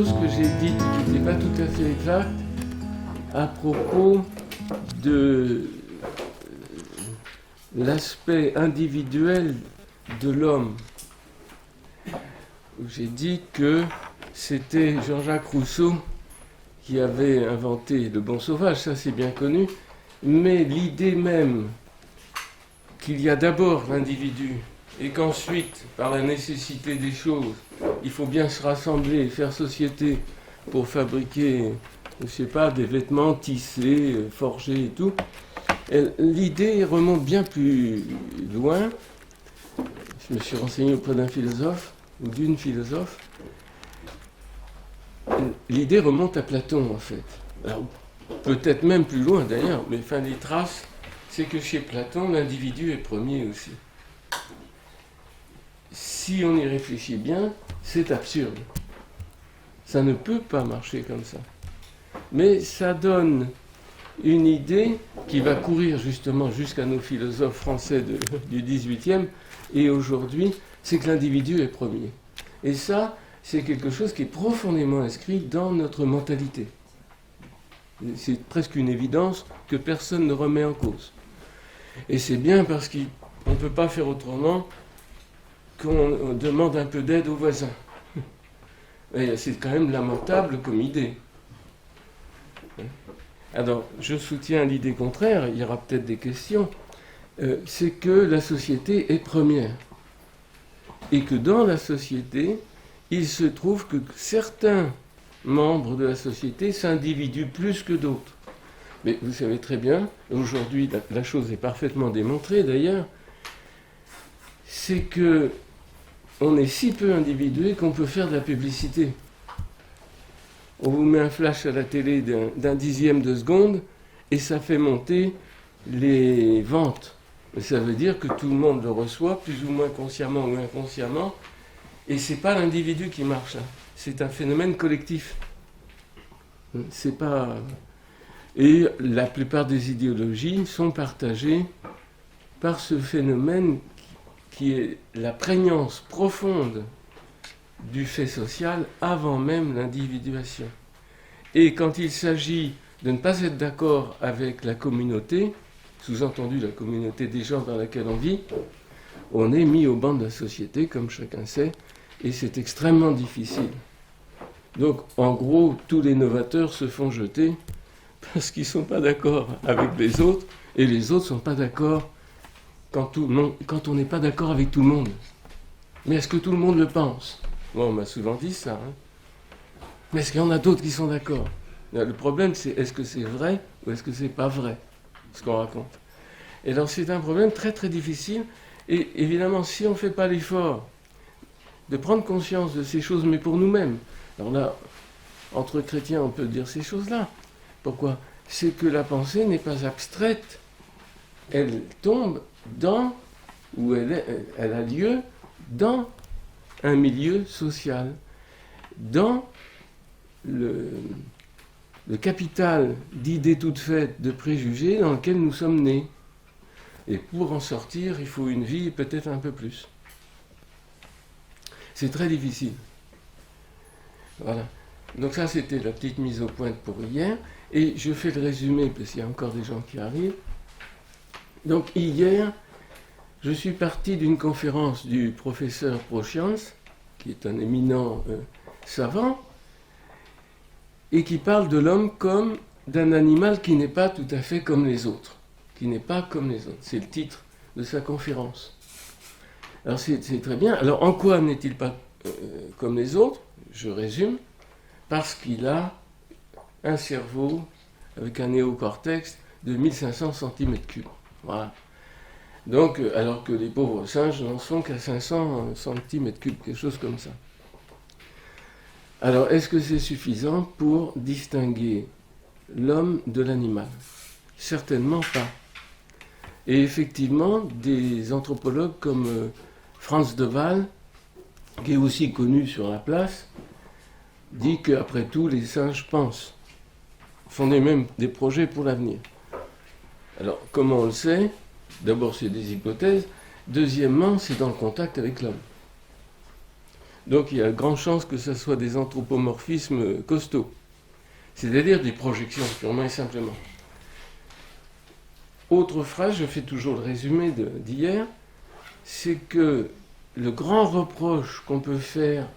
chose que j'ai dites qui n'était pas tout à fait exact à propos de l'aspect individuel de l'homme. J'ai dit que c'était Jean-Jacques Rousseau qui avait inventé le bon sauvage, ça c'est bien connu, mais l'idée même qu'il y a d'abord l'individu et qu'ensuite, par la nécessité des choses, il faut bien se rassembler et faire société pour fabriquer, je ne sais pas, des vêtements tissés, forgés et tout. L'idée remonte bien plus loin. Je me suis renseigné auprès d'un philosophe, ou d'une philosophe. L'idée remonte à Platon, en fait. Alors, peut-être même plus loin d'ailleurs, mais enfin, les traces, c'est que chez Platon, l'individu est premier aussi. Si on y réfléchit bien, c'est absurde. Ça ne peut pas marcher comme ça. Mais ça donne une idée qui va courir justement jusqu'à nos philosophes français du XVIIIe et aujourd'hui, c'est que l'individu est premier. Et ça, c'est quelque chose qui est profondément inscrit dans notre mentalité. C'est presque une évidence que personne ne remet en cause. Et c'est bien parce qu'on ne peut pas faire autrement qu'on demande un peu d'aide aux voisins. Et c'est quand même lamentable comme idée. Alors, je soutiens l'idée contraire, il y aura peut-être des questions, c'est que la société est première. Et que dans la société, il se trouve que certains membres de la société s'individuent plus que d'autres. Mais vous savez très bien, aujourd'hui, la chose est parfaitement démontrée d'ailleurs, c'est que on est si peu individué qu'on peut faire de la publicité. On vous met un flash à la télé d'un dixième de seconde et ça fait monter les ventes. Ça veut dire que tout le monde le reçoit, plus ou moins consciemment ou inconsciemment, et c'est pas l'individu qui marche, c'est un phénomène collectif. C'est pas... Et la plupart des idéologies sont partagées par ce phénomène qui est la prégnance profonde du fait social avant même l'individuation. Et quand il s'agit de ne pas être d'accord avec la communauté, sous-entendu la communauté des gens dans laquelle on vit, on est mis au banc de la société, comme chacun sait, et c'est extrêmement difficile. Donc, en gros, tous les novateurs se font jeter parce qu'ils ne sont pas d'accord avec les autres, et les autres ne sont pas d'accord quand on n'est pas d'accord avec tout le monde. Mais est-ce que tout le monde le pense ? Bon, on m'a souvent dit ça. Mais est-ce qu'il y en a d'autres qui sont d'accord ? Le problème, c'est est-ce que c'est vrai ou est-ce que c'est pas vrai, ce qu'on raconte ? Et alors, c'est un problème très très difficile. Et évidemment, si on ne fait pas l'effort de prendre conscience de ces choses, mais pour nous-mêmes, alors là, entre chrétiens, on peut dire ces choses-là. Pourquoi ? C'est que la pensée n'est pas abstraite. Elle tombe dans, ou elle a lieu dans un milieu social, dans le capital d'idées toutes faites, de préjugés dans lequel nous sommes nés. Et pour en sortir, il faut une vie, peut-être un peu plus. C'est très difficile. Voilà. Donc ça, c'était la petite mise au point pour hier. Et je fais le résumé, parce qu'il y a encore des gens qui arrivent. Donc hier, je suis parti d'une conférence du professeur Prochians, qui est un éminent savant, et qui parle de l'homme comme d'un animal qui n'est pas tout à fait comme les autres. Qui n'est pas comme les autres. C'est le titre de sa conférence. Alors c'est très bien. Alors en quoi n'est-il pas comme les autres ? Je résume. Parce qu'il a un cerveau avec un néocortex de 1500 cm3. Voilà. Donc, alors que les pauvres singes n'en sont qu'à 500 cm3, quelque chose comme ça. Alors, est-ce que c'est suffisant pour distinguer l'homme de l'animal ? Certainement pas. Et effectivement, des anthropologues comme Franz de Waal, qui est aussi connu sur la place, dit qu'après tout, les singes pensent, font même des projets pour l'avenir. Alors, comment on le sait ? D'abord, c'est des hypothèses. Deuxièmement, c'est dans le contact avec l'homme. Donc il y a de grandes chances que ce soit des anthropomorphismes costauds, c'est-à-dire des projections purement et simplement. Autre phrase, je fais toujours le résumé d'hier, c'est que le grand reproche qu'on peut faire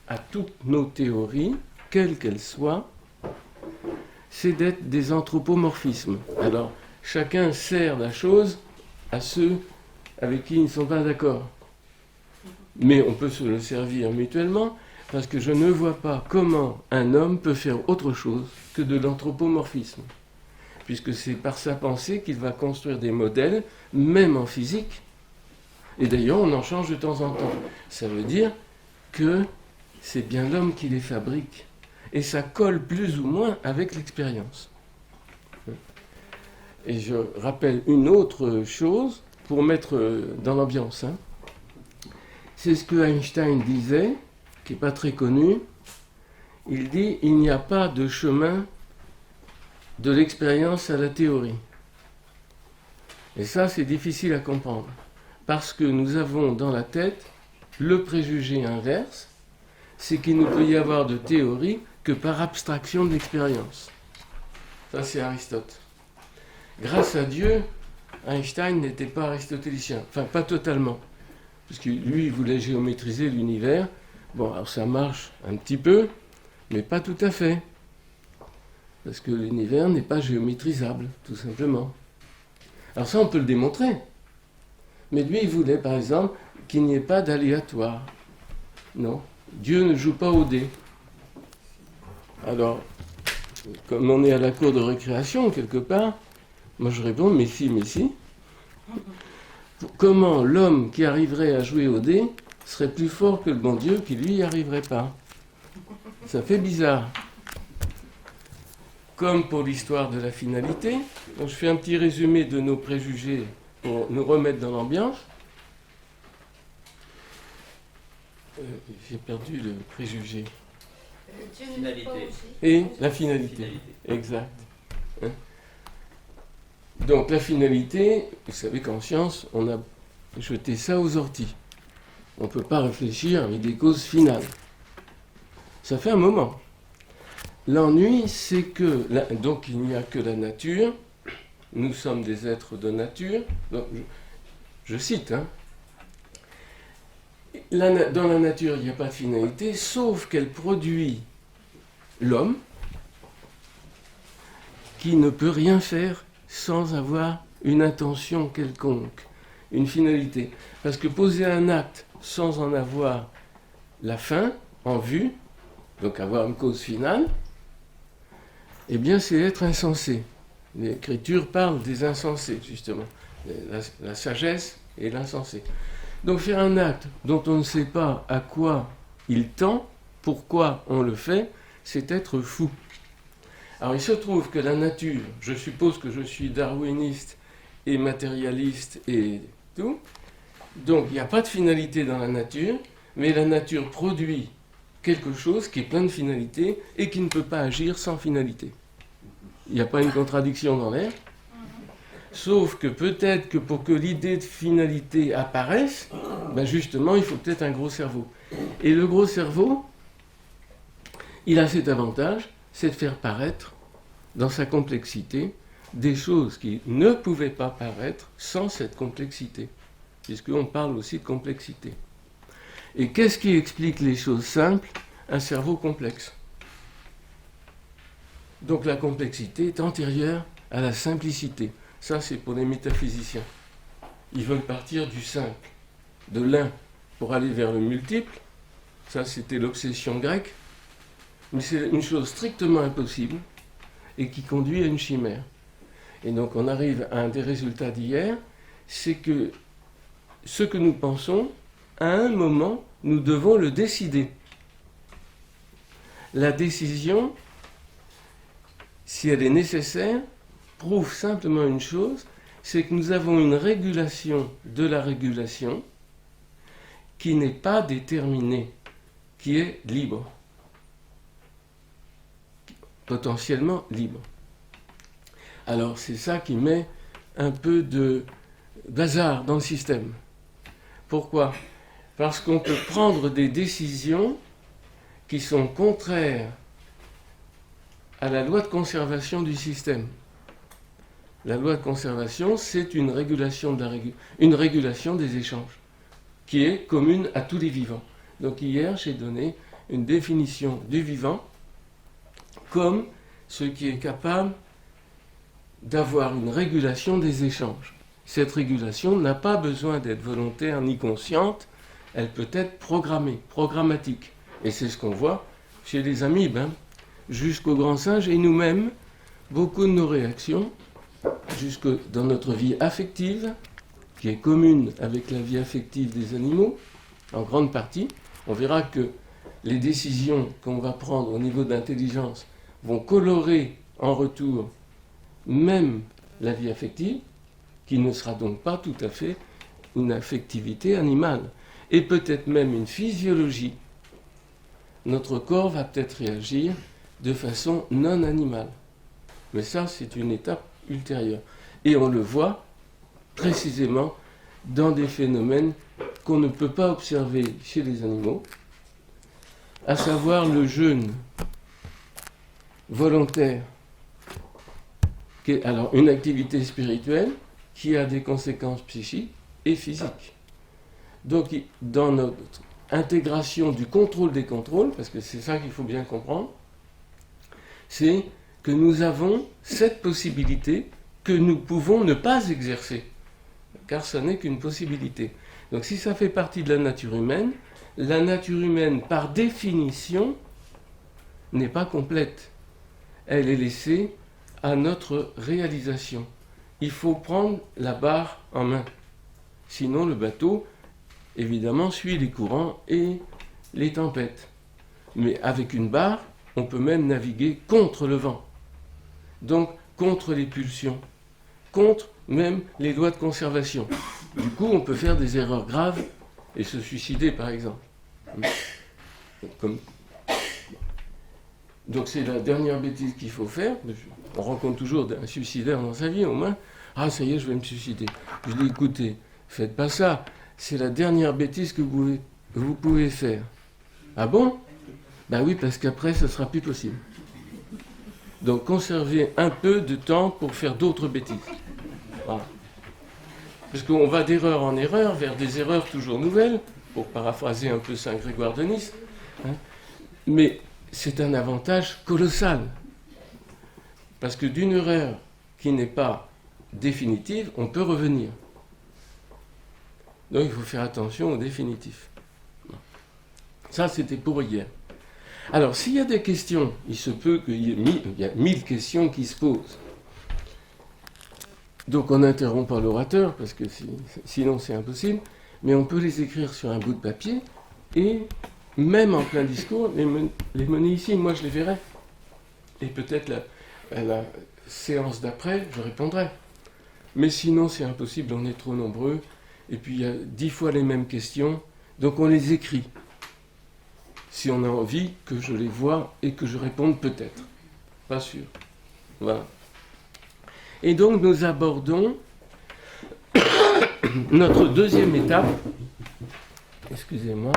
à toutes nos théories, quelles qu'elles soient, c'est d'être des anthropomorphismes. Alors, chacun sert la chose à ceux avec qui ils ne sont pas d'accord. Mais on peut se le servir mutuellement, parce que je ne vois pas comment un homme peut faire autre chose que de l'anthropomorphisme. Puisque c'est par sa pensée qu'il va construire des modèles, même en physique. Et d'ailleurs, on en change de temps en temps. Ça veut dire que c'est bien l'homme qui les fabrique. Et ça colle plus ou moins avec l'expérience. Et je rappelle une autre chose pour mettre dans l'ambiance. C'est ce que Einstein disait, qui n'est pas très connu. Il dit « Il n'y a pas de chemin de l'expérience à la théorie ». Et ça, c'est difficile à comprendre. Parce que nous avons dans la tête le préjugé inverse, c'est qu'il ne peut y avoir de théorie que par abstraction de l'expérience. Ça, c'est Aristote. Grâce à Dieu, Einstein n'était pas aristotélicien. Enfin, pas totalement. Parce que lui, il voulait géométriser l'univers. Bon, alors ça marche un petit peu, mais pas tout à fait. Parce que l'univers n'est pas géométrisable, tout simplement. Alors ça, on peut le démontrer. Mais lui, il voulait, par exemple, qu'il n'y ait pas d'aléatoire. Non, Dieu ne joue pas au dé. Alors, comme on est à la cour de récréation, quelque part, moi je réponds, mais si, mais si. Comment l'homme qui arriverait à jouer au dé serait plus fort que le bon Dieu qui, lui, n'y arriverait pas? Ça fait bizarre. Comme pour l'histoire de la finalité, donc je fais un petit résumé de nos préjugés pour nous remettre dans l'ambiance. J'ai perdu le préjugé. Finalité. Et la finalité. Exact. Donc la finalité, vous savez qu'en science, on a jeté ça aux orties. On ne peut pas réfléchir avec des causes finales. Ça fait un moment. L'ennui, c'est que, donc il n'y a que la nature, nous sommes des êtres de nature, donc, je cite, dans la nature, il n'y a pas de finalité, sauf qu'elle produit l'homme, qui ne peut rien faire sans avoir une intention quelconque, une finalité. Parce que poser un acte sans en avoir la fin en vue, donc avoir une cause finale, eh bien c'est être insensé. L'Écriture parle des insensés, justement, la sagesse et l'insensé. Donc faire un acte dont on ne sait pas à quoi il tend, pourquoi on le fait, c'est être fou. Alors il se trouve que la nature, je suppose que je suis darwiniste et matérialiste et tout, donc il n'y a pas de finalité dans la nature, mais la nature produit quelque chose qui est plein de finalité et qui ne peut pas agir sans finalité. Il n'y a pas une contradiction dans l'air, sauf que peut-être que pour que l'idée de finalité apparaisse, ben justement il faut peut-être un gros cerveau. Et le gros cerveau, il a cet avantage, c'est de faire paraître, dans sa complexité, des choses qui ne pouvaient pas paraître sans cette complexité, puisqu'on parle aussi de complexité. Et qu'est-ce qui explique les choses simples? Un cerveau complexe. Donc la complexité est antérieure à la simplicité. Ça, c'est pour les métaphysiciens. Ils veulent partir du simple, de l'un, pour aller vers le multiple. Ça, c'était l'obsession grecque. Mais c'est une chose strictement impossible et qui conduit à une chimère. Et donc on arrive à un des résultats d'hier, c'est que ce que nous pensons, à un moment, nous devons le décider. La décision, si elle est nécessaire, prouve simplement une chose, c'est que nous avons une régulation de la régulation qui n'est pas déterminée, qui est libre. Potentiellement libre. Alors c'est ça qui met un peu de bazar dans le système. Pourquoi? Parce qu'on peut prendre des décisions qui sont contraires à la loi de conservation du système. La loi de conservation, c'est une régulation des échanges, qui est commune à tous les vivants. Donc hier, j'ai donné une définition du vivant comme ce qui est capable d'avoir une régulation des échanges. Cette régulation n'a pas besoin d'être volontaire ni consciente, elle peut être programmée, programmatique. Et c'est ce qu'on voit chez les amibes, jusqu'aux grands singes et nous-mêmes, beaucoup de nos réactions, jusque dans notre vie affective, qui est commune avec la vie affective des animaux, en grande partie, on verra que les décisions qu'on va prendre au niveau d'intelligence vont colorer en retour même la vie affective, qui ne sera donc pas tout à fait une affectivité animale, et peut-être même une physiologie. Notre corps va peut-être réagir de façon non animale. Mais ça, c'est une étape ultérieure. Et on le voit précisément dans des phénomènes qu'on ne peut pas observer chez les animaux, à savoir le jeûne volontaire, qui est alors une activité spirituelle qui a des conséquences psychiques et physiques. Donc, dans notre intégration du contrôle des contrôles, parce que c'est ça qu'il faut bien comprendre, c'est que nous avons cette possibilité que nous pouvons ne pas exercer, car ça n'est qu'une possibilité. Donc si ça fait partie de la nature humaine, par définition, n'est pas complète. Elle est laissée à notre réalisation. Il faut prendre la barre en main. Sinon, le bateau, évidemment, suit les courants et les tempêtes. Mais avec une barre, on peut même naviguer contre le vent. Donc, contre les pulsions, contre même les lois de conservation. Du coup, on peut faire des erreurs graves et se suicider, par exemple. Donc, c'est la dernière bêtise qu'il faut faire. On rencontre toujours un suicidaire dans sa vie, au moins. Ah, ça y est, je vais me suicider. Je dis, écoutez, faites pas ça. C'est la dernière bêtise que vous pouvez faire. Ah bon ? Ben oui, parce qu'après, ça ne sera plus possible. Donc, conservez un peu de temps pour faire d'autres bêtises. Voilà. Parce qu'on va d'erreur en erreur, vers des erreurs toujours nouvelles, pour paraphraser un peu Saint Grégoire de Nice. Mais c'est un avantage colossal. Parce que d'une erreur qui n'est pas définitive, on peut revenir. Donc il faut faire attention au définitif. Ça, c'était pour hier. Alors, s'il y a des questions, il se peut qu'il y ait 1000 questions qui se posent. Donc on n'interrompt pas l'orateur, parce que sinon c'est impossible, mais on peut les écrire sur un bout de papier, et même en plein discours, les mener ici, moi je les verrai. Et peut-être la séance d'après, je répondrai. Mais sinon c'est impossible, on est trop nombreux, et puis il y a 10 fois les mêmes questions, donc on les écrit. Si on a envie que je les vois et que je réponde peut-être. Pas sûr. Voilà. Et donc nous abordons notre deuxième étape. Excusez-moi.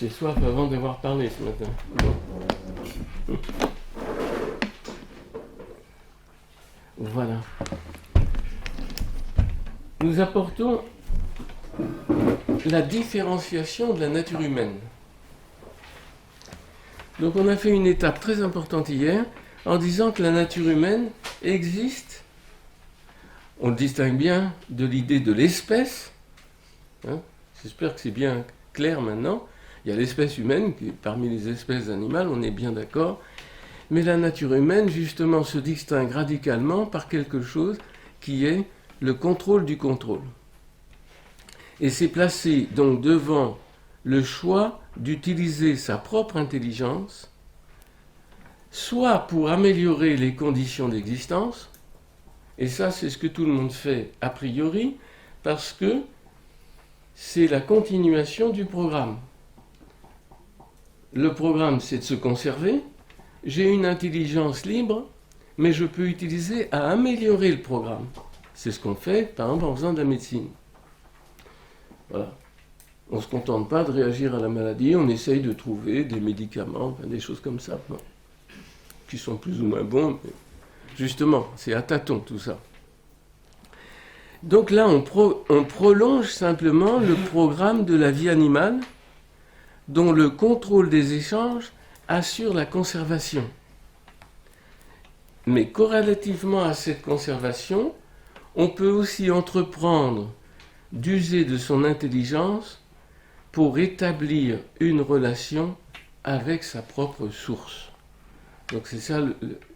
J'ai soif avant d'avoir parlé ce matin. Bon. Voilà. Nous apportons la différenciation de la nature humaine. Donc on a fait une étape très importante hier en disant que la nature humaine existe. On le distingue bien de l'idée de l'espèce. J'espère que c'est bien clair maintenant. Il y a l'espèce humaine, qui est parmi les espèces animales, on est bien d'accord. Mais la nature humaine, justement, se distingue radicalement par quelque chose qui est le contrôle du contrôle. Et c'est placé donc devant le choix d'utiliser sa propre intelligence, soit pour améliorer les conditions d'existence, et ça c'est ce que tout le monde fait a priori, parce que c'est la continuation du programme. Le programme, c'est de se conserver. J'ai une intelligence libre, mais je peux utiliser à améliorer le programme. C'est ce qu'on fait, par exemple, en faisant de la médecine. Voilà. On ne se contente pas de réagir à la maladie, on essaye de trouver des médicaments, enfin, des choses comme ça, bon, qui sont plus ou moins bons, mais justement, c'est à tâtons tout ça. Donc là, on prolonge simplement le programme de la vie animale, dont le contrôle des échanges assure la conservation. Mais corrélativement à cette conservation, on peut aussi entreprendre d'user de son intelligence pour établir une relation avec sa propre source. Donc c'est ça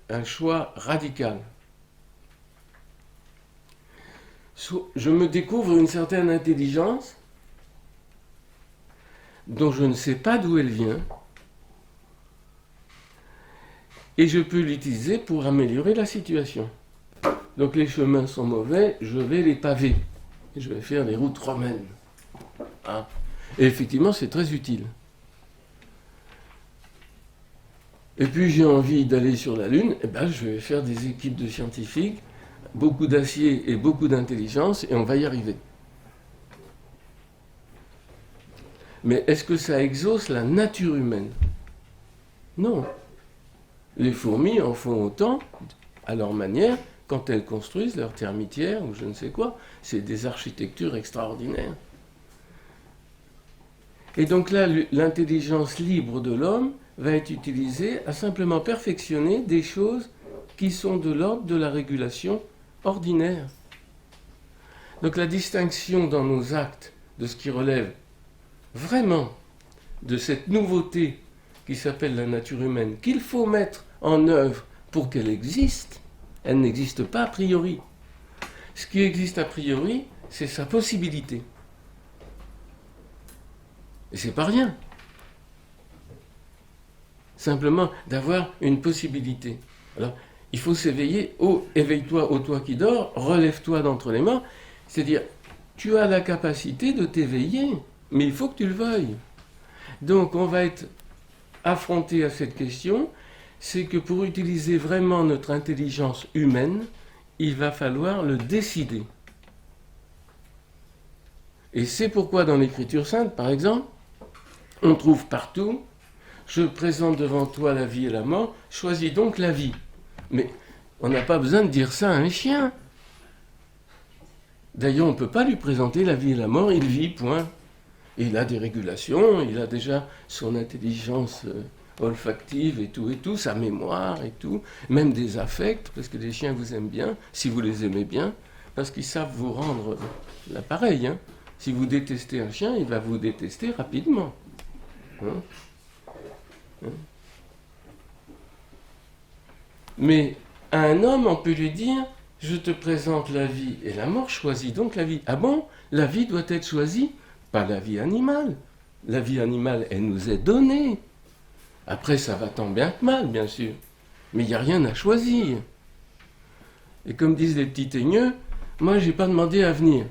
un choix radical. Je me découvre une certaine intelligence dont je ne sais pas d'où elle vient, et je peux l'utiliser pour améliorer la situation. Donc les chemins sont mauvais, je vais les paver, et je vais faire des routes romaines. Hein. Et effectivement, c'est très utile. Et puis j'ai envie d'aller sur la Lune, et ben, je vais faire des équipes de scientifiques, beaucoup d'acier et beaucoup d'intelligence, et on va y arriver. Mais est-ce que ça exauce la nature humaine? Non. Les fourmis en font autant, à leur manière, quand elles construisent leur termitière ou je ne sais quoi. C'est des architectures extraordinaires. Et donc là, l'intelligence libre de l'homme va être utilisée à simplement perfectionner des choses qui sont de l'ordre de la régulation ordinaire. Donc la distinction dans nos actes de ce qui relève vraiment de cette nouveauté qui s'appelle la nature humaine, qu'il faut mettre en œuvre pour qu'elle existe, elle n'existe pas a priori. Ce qui existe a priori, c'est sa possibilité. Et c'est pas rien. Simplement d'avoir une possibilité. Alors, il faut s'éveiller. Oh, éveille-toi, ô toi qui dors, relève-toi d'entre les morts. C'est-à-dire, tu as la capacité de t'éveiller, mais il faut que tu le veuilles. Donc, on va être affronté à cette question, c'est que pour utiliser vraiment notre intelligence humaine, il va falloir le décider. Et c'est pourquoi dans l'Écriture sainte, par exemple, on trouve partout « Je présente devant toi la vie et la mort, choisis donc la vie ». Mais on n'a pas besoin de dire ça à un chien. D'ailleurs, on ne peut pas lui présenter la vie et la mort, il vit, point. Et il a des régulations, il a déjà son intelligence olfactive et tout, sa mémoire et tout, même des affects, parce que les chiens vous aiment bien, si vous les aimez bien, parce qu'ils savent vous rendre l'appareil. Hein. Si vous détestez un chien, il va vous détester rapidement. Hein? Hein? Mais à un homme, on peut lui dire « Je te présente la vie et la mort, choisis donc la vie. » Ah bon? La vie doit être choisie? Pas la vie animale. La vie animale, elle nous est donnée. Après, ça va tant bien que mal, bien sûr. Mais il n'y a rien à choisir. Et comme disent les petits teigneux, moi, je n'ai pas demandé à venir.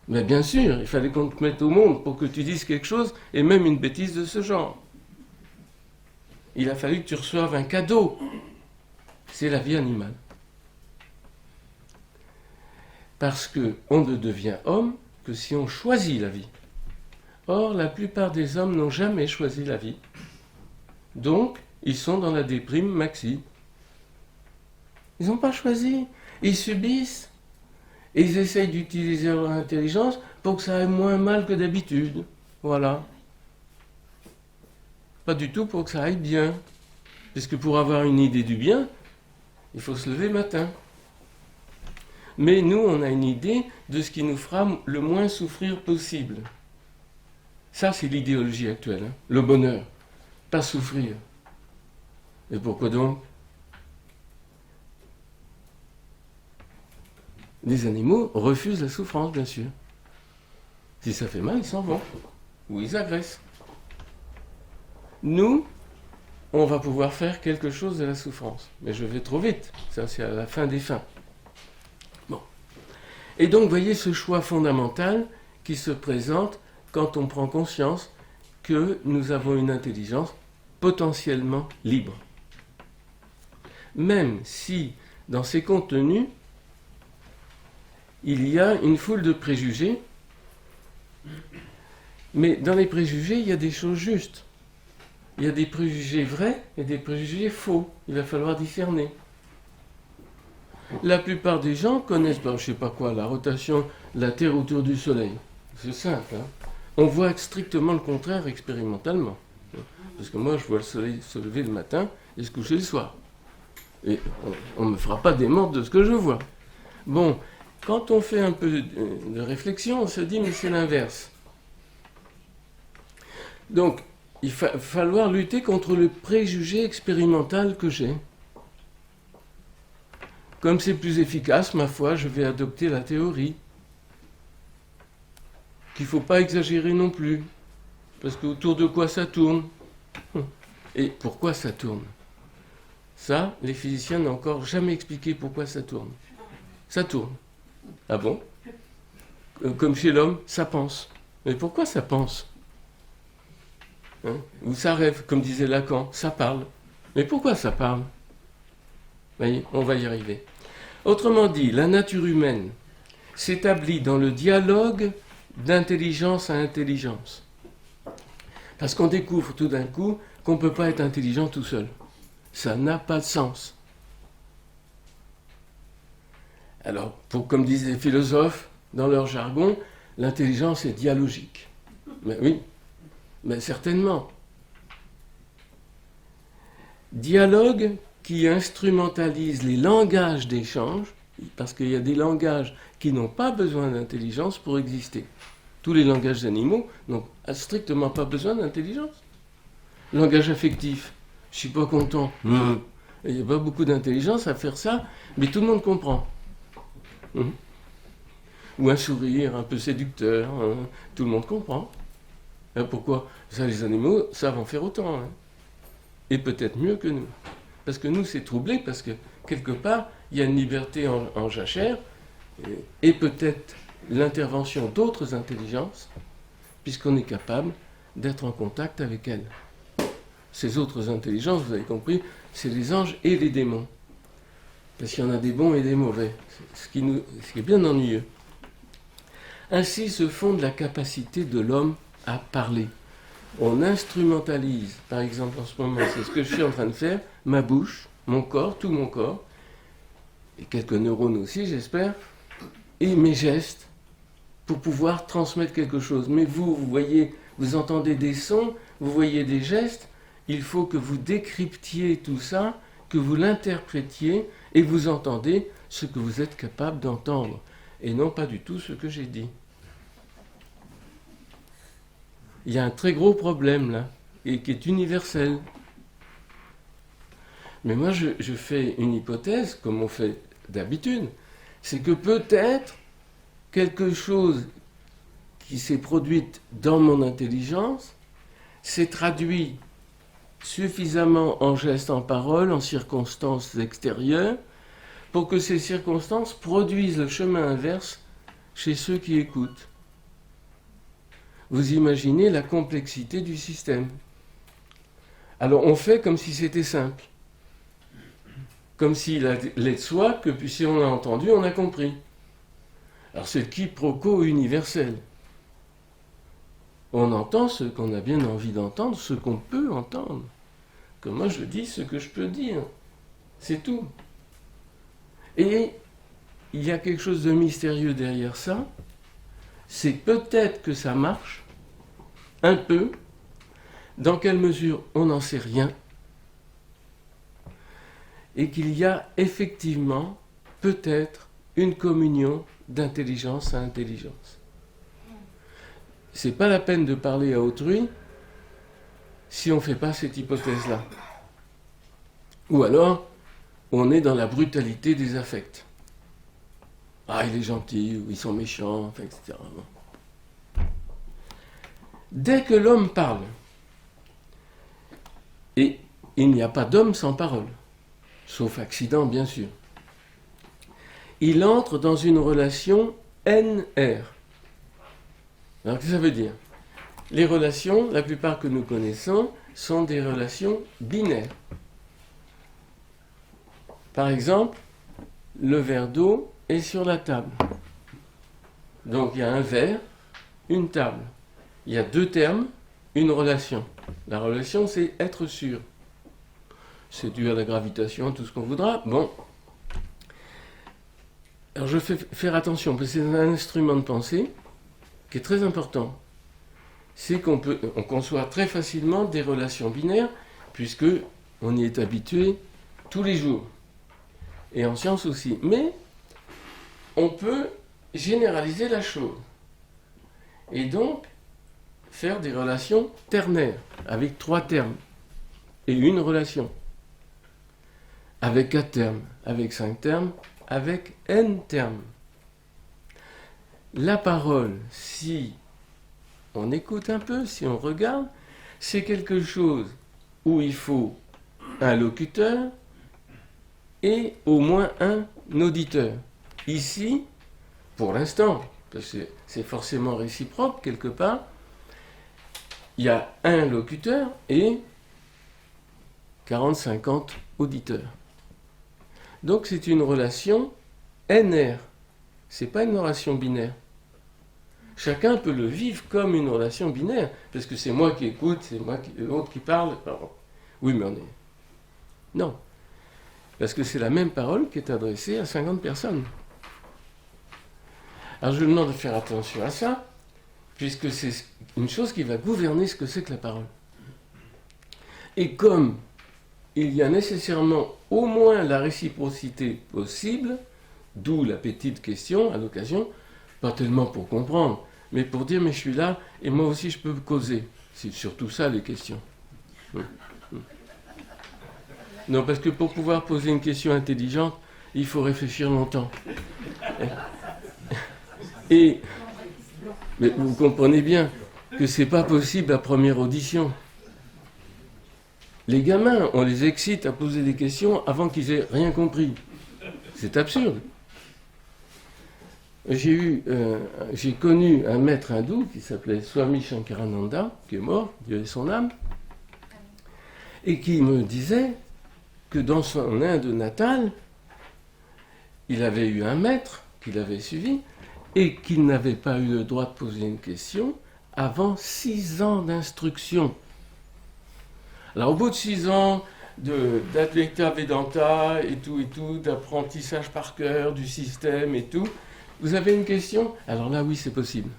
Mais bien sûr, il fallait qu'on te mette au monde pour que tu dises quelque chose, et même une bêtise de ce genre. Il a fallu que tu reçoives un cadeau. C'est la vie animale. Parce qu'on ne devient homme que si on choisit la vie. Or, la plupart des hommes n'ont jamais choisi la vie. Donc, ils sont dans la déprime maxi. Ils n'ont pas choisi. Ils subissent. Et ils essayent d'utiliser leur intelligence pour que ça aille moins mal que d'habitude. Voilà. Pas du tout pour que ça aille bien. Puisque pour avoir une idée du bien, il faut se lever le matin. Mais nous, on a une idée de ce qui nous fera le moins souffrir possible. Ça, c'est l'idéologie actuelle. Hein. Le bonheur. Pas souffrir. Et pourquoi donc? Les animaux refusent la souffrance, bien sûr. Si ça fait mal, ils s'en vont. Ou ils agressent. Nous, on va pouvoir faire quelque chose de la souffrance. Mais je vais trop vite. Ça, c'est à la fin des fins. Bon. Et donc, voyez ce choix fondamental qui se présente quand on prend conscience que nous avons une intelligence potentiellement libre. Même si, dans ses contenus, il y a une foule de préjugés Mais dans les préjugés, il y a des choses justes. Il y a des préjugés vrais et des préjugés faux. Il va falloir discerner. La plupart des gens connaissent, je ne sais pas quoi, la rotation de la Terre autour du Soleil. C'est simple. Hein. On voit strictement le contraire expérimentalement. Parce que moi, je vois le Soleil se lever le matin et se coucher le soir. Et on ne me fera pas démordre de ce que je vois. Bon, quand on fait un peu de réflexion, on se dit, mais c'est l'inverse. Donc, il va falloir lutter contre le préjugé expérimental que j'ai. Comme c'est plus efficace, ma foi, je vais adopter la théorie. Qu'il ne faut pas exagérer non plus. Parce qu'autour de quoi ça tourne? Et pourquoi ça tourne? Ça, les physiciens n'ont encore jamais expliqué pourquoi ça tourne. Ça tourne. Ah bon? Comme chez l'homme, ça pense. Mais pourquoi ça pense? Hein? Ou ça rêve, comme disait Lacan, ça parle. Mais pourquoi ça parle? Voyez, on va y arriver. Autrement dit, la nature humaine s'établit dans le dialogue d'intelligence à intelligence. Parce qu'on découvre tout d'un coup qu'on ne peut pas être intelligent tout seul. Ça n'a pas de sens. Alors, comme disent les philosophes, dans leur jargon, l'intelligence est dialogique. Mais oui, mais certainement. Dialogue qui instrumentalise les langages d'échange, parce qu'il y a des langages qui n'ont pas besoin d'intelligence pour exister. Tous les langages animaux n'ont strictement pas besoin d'intelligence. Langage affectif, je ne suis pas content. Il n'y a pas beaucoup d'intelligence à faire ça, mais tout le monde comprend. Ou un sourire un peu séducteur, tout le monde comprend. Pourquoi? Ça, les animaux savent en faire autant. Hein. Et peut-être mieux que nous. Parce que nous, c'est troublé, parce que quelque part, il y a une liberté en jachère, et peut-être l'intervention d'autres intelligences, puisqu'on est capable d'être en contact avec elles. Ces autres intelligences, vous avez compris, c'est les anges et les démons. Parce qu'il y en a des bons et des mauvais, ce qui est bien ennuyeux. Ainsi se fonde la capacité de l'homme à parler. On instrumentalise, par exemple en ce moment, c'est ce que je suis en train de faire, ma bouche, mon corps, tout mon corps, et quelques neurones aussi, j'espère, et mes gestes, pour pouvoir transmettre quelque chose. Mais vous voyez, vous entendez des sons, vous voyez des gestes, il faut que vous décryptiez tout ça, que vous l'interprétiez, et vous entendez ce que vous êtes capable d'entendre, et non pas du tout ce que j'ai dit. Il y a un très gros problème là, et qui est universel. Mais moi, je fais une hypothèse, comme on fait d'habitude, c'est que peut-être quelque chose qui s'est produit dans mon intelligence s'est traduit suffisamment en gestes, en paroles, en circonstances extérieures, pour que ces circonstances produisent le chemin inverse chez ceux qui écoutent. Vous imaginez la complexité du système. Alors on fait comme si c'était simple. Comme s'il allait de soi que si on a entendu, on a compris. Alors c'est le quiproquo universel. On entend ce qu'on a bien envie d'entendre, ce qu'on peut entendre. Que moi je dis ce que je peux dire. C'est tout. Et il y a quelque chose de mystérieux derrière ça. C'est peut-être que ça marche, un peu. Dans quelle mesure, on n'en sait rien. Et qu'il y a effectivement, peut-être, une communion d'intelligence à intelligence. C'est pas la peine de parler à autrui si on ne fait pas cette hypothèse-là. Ou alors, on est dans la brutalité des affects. Ah, il est gentil, ou ils sont méchants, enfin, etc. Dès que l'homme parle, et il n'y a pas d'homme sans parole, sauf accident, bien sûr, il entre dans une relation NR. Alors, qu'est-ce que ça veut dire? Les relations, la plupart que nous connaissons, sont des relations binaires. Par exemple, le verre d'eau est sur la table. Donc, il y a un verre, une table. il y a deux termes, une relation. La relation, c'est être sûr. C'est dû à la gravitation, tout ce qu'on voudra. Bon. Alors je fais faire attention, parce que c'est un instrument de pensée qui est très important. C'est qu'on conçoit très facilement des relations binaires, puisque on y est habitué tous les jours. Et en science aussi. Mais on peut généraliser la chose. Et donc, faire des relations ternaires, avec 3 termes, et une relation. Avec 4 termes, avec 5 termes, avec n termes. La parole, si on écoute un peu, si on regarde, c'est quelque chose où il faut un locuteur et au moins un auditeur. Ici, pour l'instant, parce que c'est forcément réciproque quelque part, il y a un locuteur et 40-50 auditeurs. Donc c'est une relation NR. C'est pas une relation binaire. Chacun peut le vivre comme une relation binaire, parce que c'est moi qui écoute, c'est l'autre qui parle. Pardon. Oui, mais on est... Non. Parce que c'est la même parole qui est adressée à 50 personnes. Alors je vous demande de faire attention à ça, puisque c'est une chose qui va gouverner ce que c'est que la parole. Et comme il y a nécessairement au moins la réciprocité possible, d'où la petite question à l'occasion, pas tellement pour comprendre, mais pour dire mais je suis là et moi aussi je peux causer. C'est surtout ça les questions. Non, parce que pour pouvoir poser une question intelligente, il faut réfléchir longtemps. Mais vous comprenez bien que c'est pas possible à première audition. Les gamins, on les excite à poser des questions avant qu'ils aient rien compris. C'est absurde. J'ai connu un maître hindou qui s'appelait Swami Shankarananda, qui est mort, Dieu ait son âme, et qui me disait que dans son Inde natale, il avait eu un maître qu'il avait suivi et qu'il n'avait pas eu le droit de poser une question avant 6 ans d'instruction. Alors au bout de 6 ans d'Advaita Vedanta et tout, d'apprentissage par cœur du système et tout, vous avez une question? Alors là, oui, c'est possible.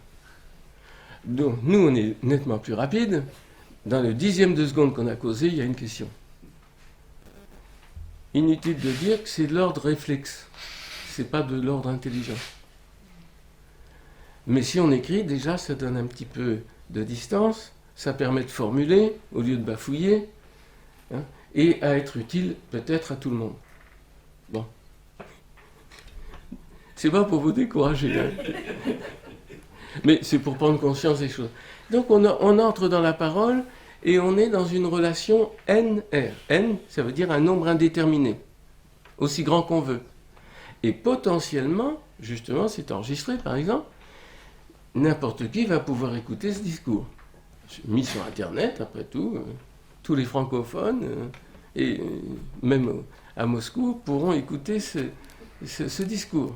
Donc nous, on est nettement plus rapide. Dans le 10e de seconde qu'on a causé, il y a une question. Inutile de dire que c'est de l'ordre réflexe. C'est pas de l'ordre intelligent. Mais si on écrit, déjà, ça donne un petit peu de distance. Ça permet de formuler au lieu de bafouiller, hein, et à être utile peut-être à tout le monde. Bon. C'est pas pour vous décourager, hein. Mais c'est pour prendre conscience des choses. Donc on entre dans la parole et on est dans une relation NR. N, ça veut dire un nombre indéterminé, aussi grand qu'on veut. Et potentiellement, justement, c'est enregistré par exemple, n'importe qui va pouvoir écouter ce discours. Mis sur Internet, après tout, tous les francophones, et même à Moscou, pourront écouter ce discours.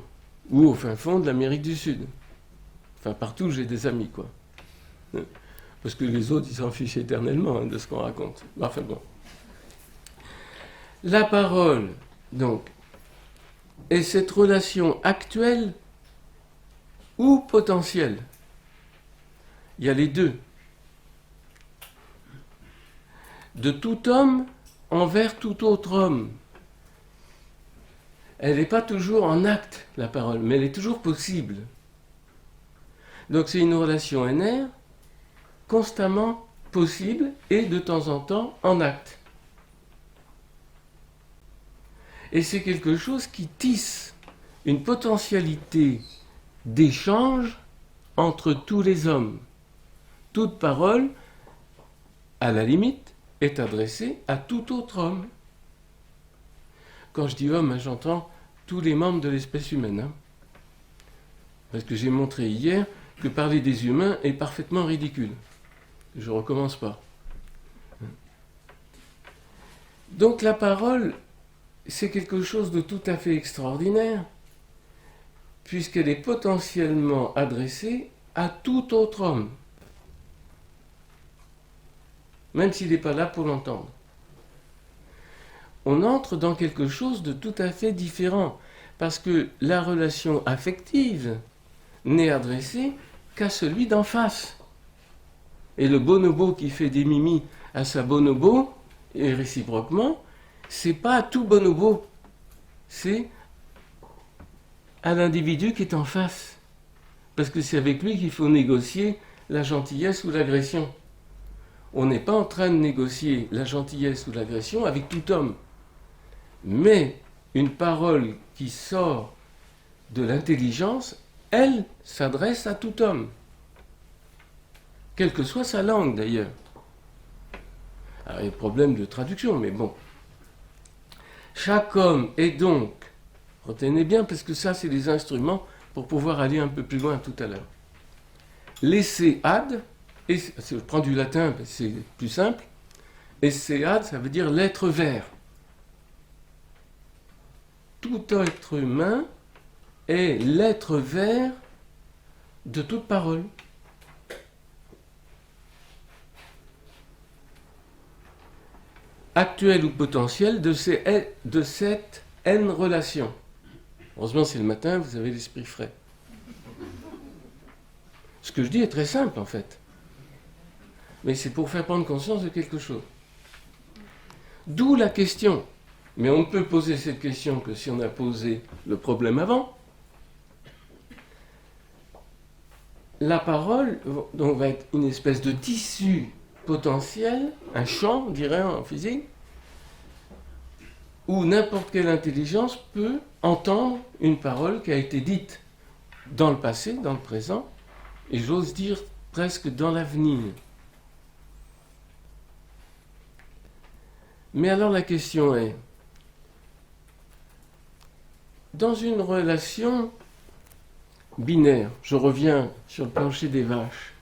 Ou au fin fond de l'Amérique du Sud. Enfin, partout, j'ai des amis, quoi. Parce que les autres, ils s'en fichent éternellement, hein, de ce qu'on raconte. Enfin bon. La parole, donc, est cette relation actuelle ou potentielle. Il y a les deux. De tout homme envers tout autre homme. Elle n'est pas toujours en acte, la parole, mais elle est toujours possible. Donc c'est une relation NR constamment possible et de temps en temps en acte. Et c'est quelque chose qui tisse une potentialité d'échange entre tous les hommes. Toute parole, à la limite, est adressée à tout autre homme. Quand je dis homme, j'entends tous les membres de l'espèce humaine. Hein. Parce que j'ai montré hier que parler des humains est parfaitement ridicule. Je ne recommence pas. Donc la parole, c'est quelque chose de tout à fait extraordinaire, puisqu'elle est potentiellement adressée à tout autre homme. même s'il n'est pas là pour l'entendre. On entre dans quelque chose de tout à fait différent, parce que la relation affective n'est adressée qu'à celui d'en face. Et le bonobo qui fait des mimis à sa bonobo, et réciproquement, c'est pas à tout bonobo, c'est à l'individu qui est en face. Parce que c'est avec lui qu'il faut négocier la gentillesse ou l'agression. On n'est pas en train de négocier la gentillesse ou l'agression avec tout homme. Mais une parole qui sort de l'intelligence, elle s'adresse à tout homme. Quelle que soit sa langue d'ailleurs. Alors il y a des problèmes de traduction, mais bon. Chaque homme est donc, retenez bien parce que ça c'est des instruments pour pouvoir aller un peu plus loin tout à l'heure. L'esse ad, je prends du latin, c'est plus simple. Esse ad, ça veut dire l'être vert. Tout être humain est l'être vert de toute parole. Actuel ou potentiel de cette N relation. Heureusement c'est le matin, vous avez l'esprit frais. Ce que je dis est très simple en fait. Mais c'est pour faire prendre conscience de quelque chose. D'où la question. Mais on ne peut poser cette question que si on a posé le problème avant. La parole donc, va être une espèce de tissu potentiel, un champ, on dirait en physique, où n'importe quelle intelligence peut entendre une parole qui a été dite dans le passé, dans le présent, et j'ose dire presque dans l'avenir. Mais alors la question est, dans une relation binaire, je reviens sur le plancher des vaches,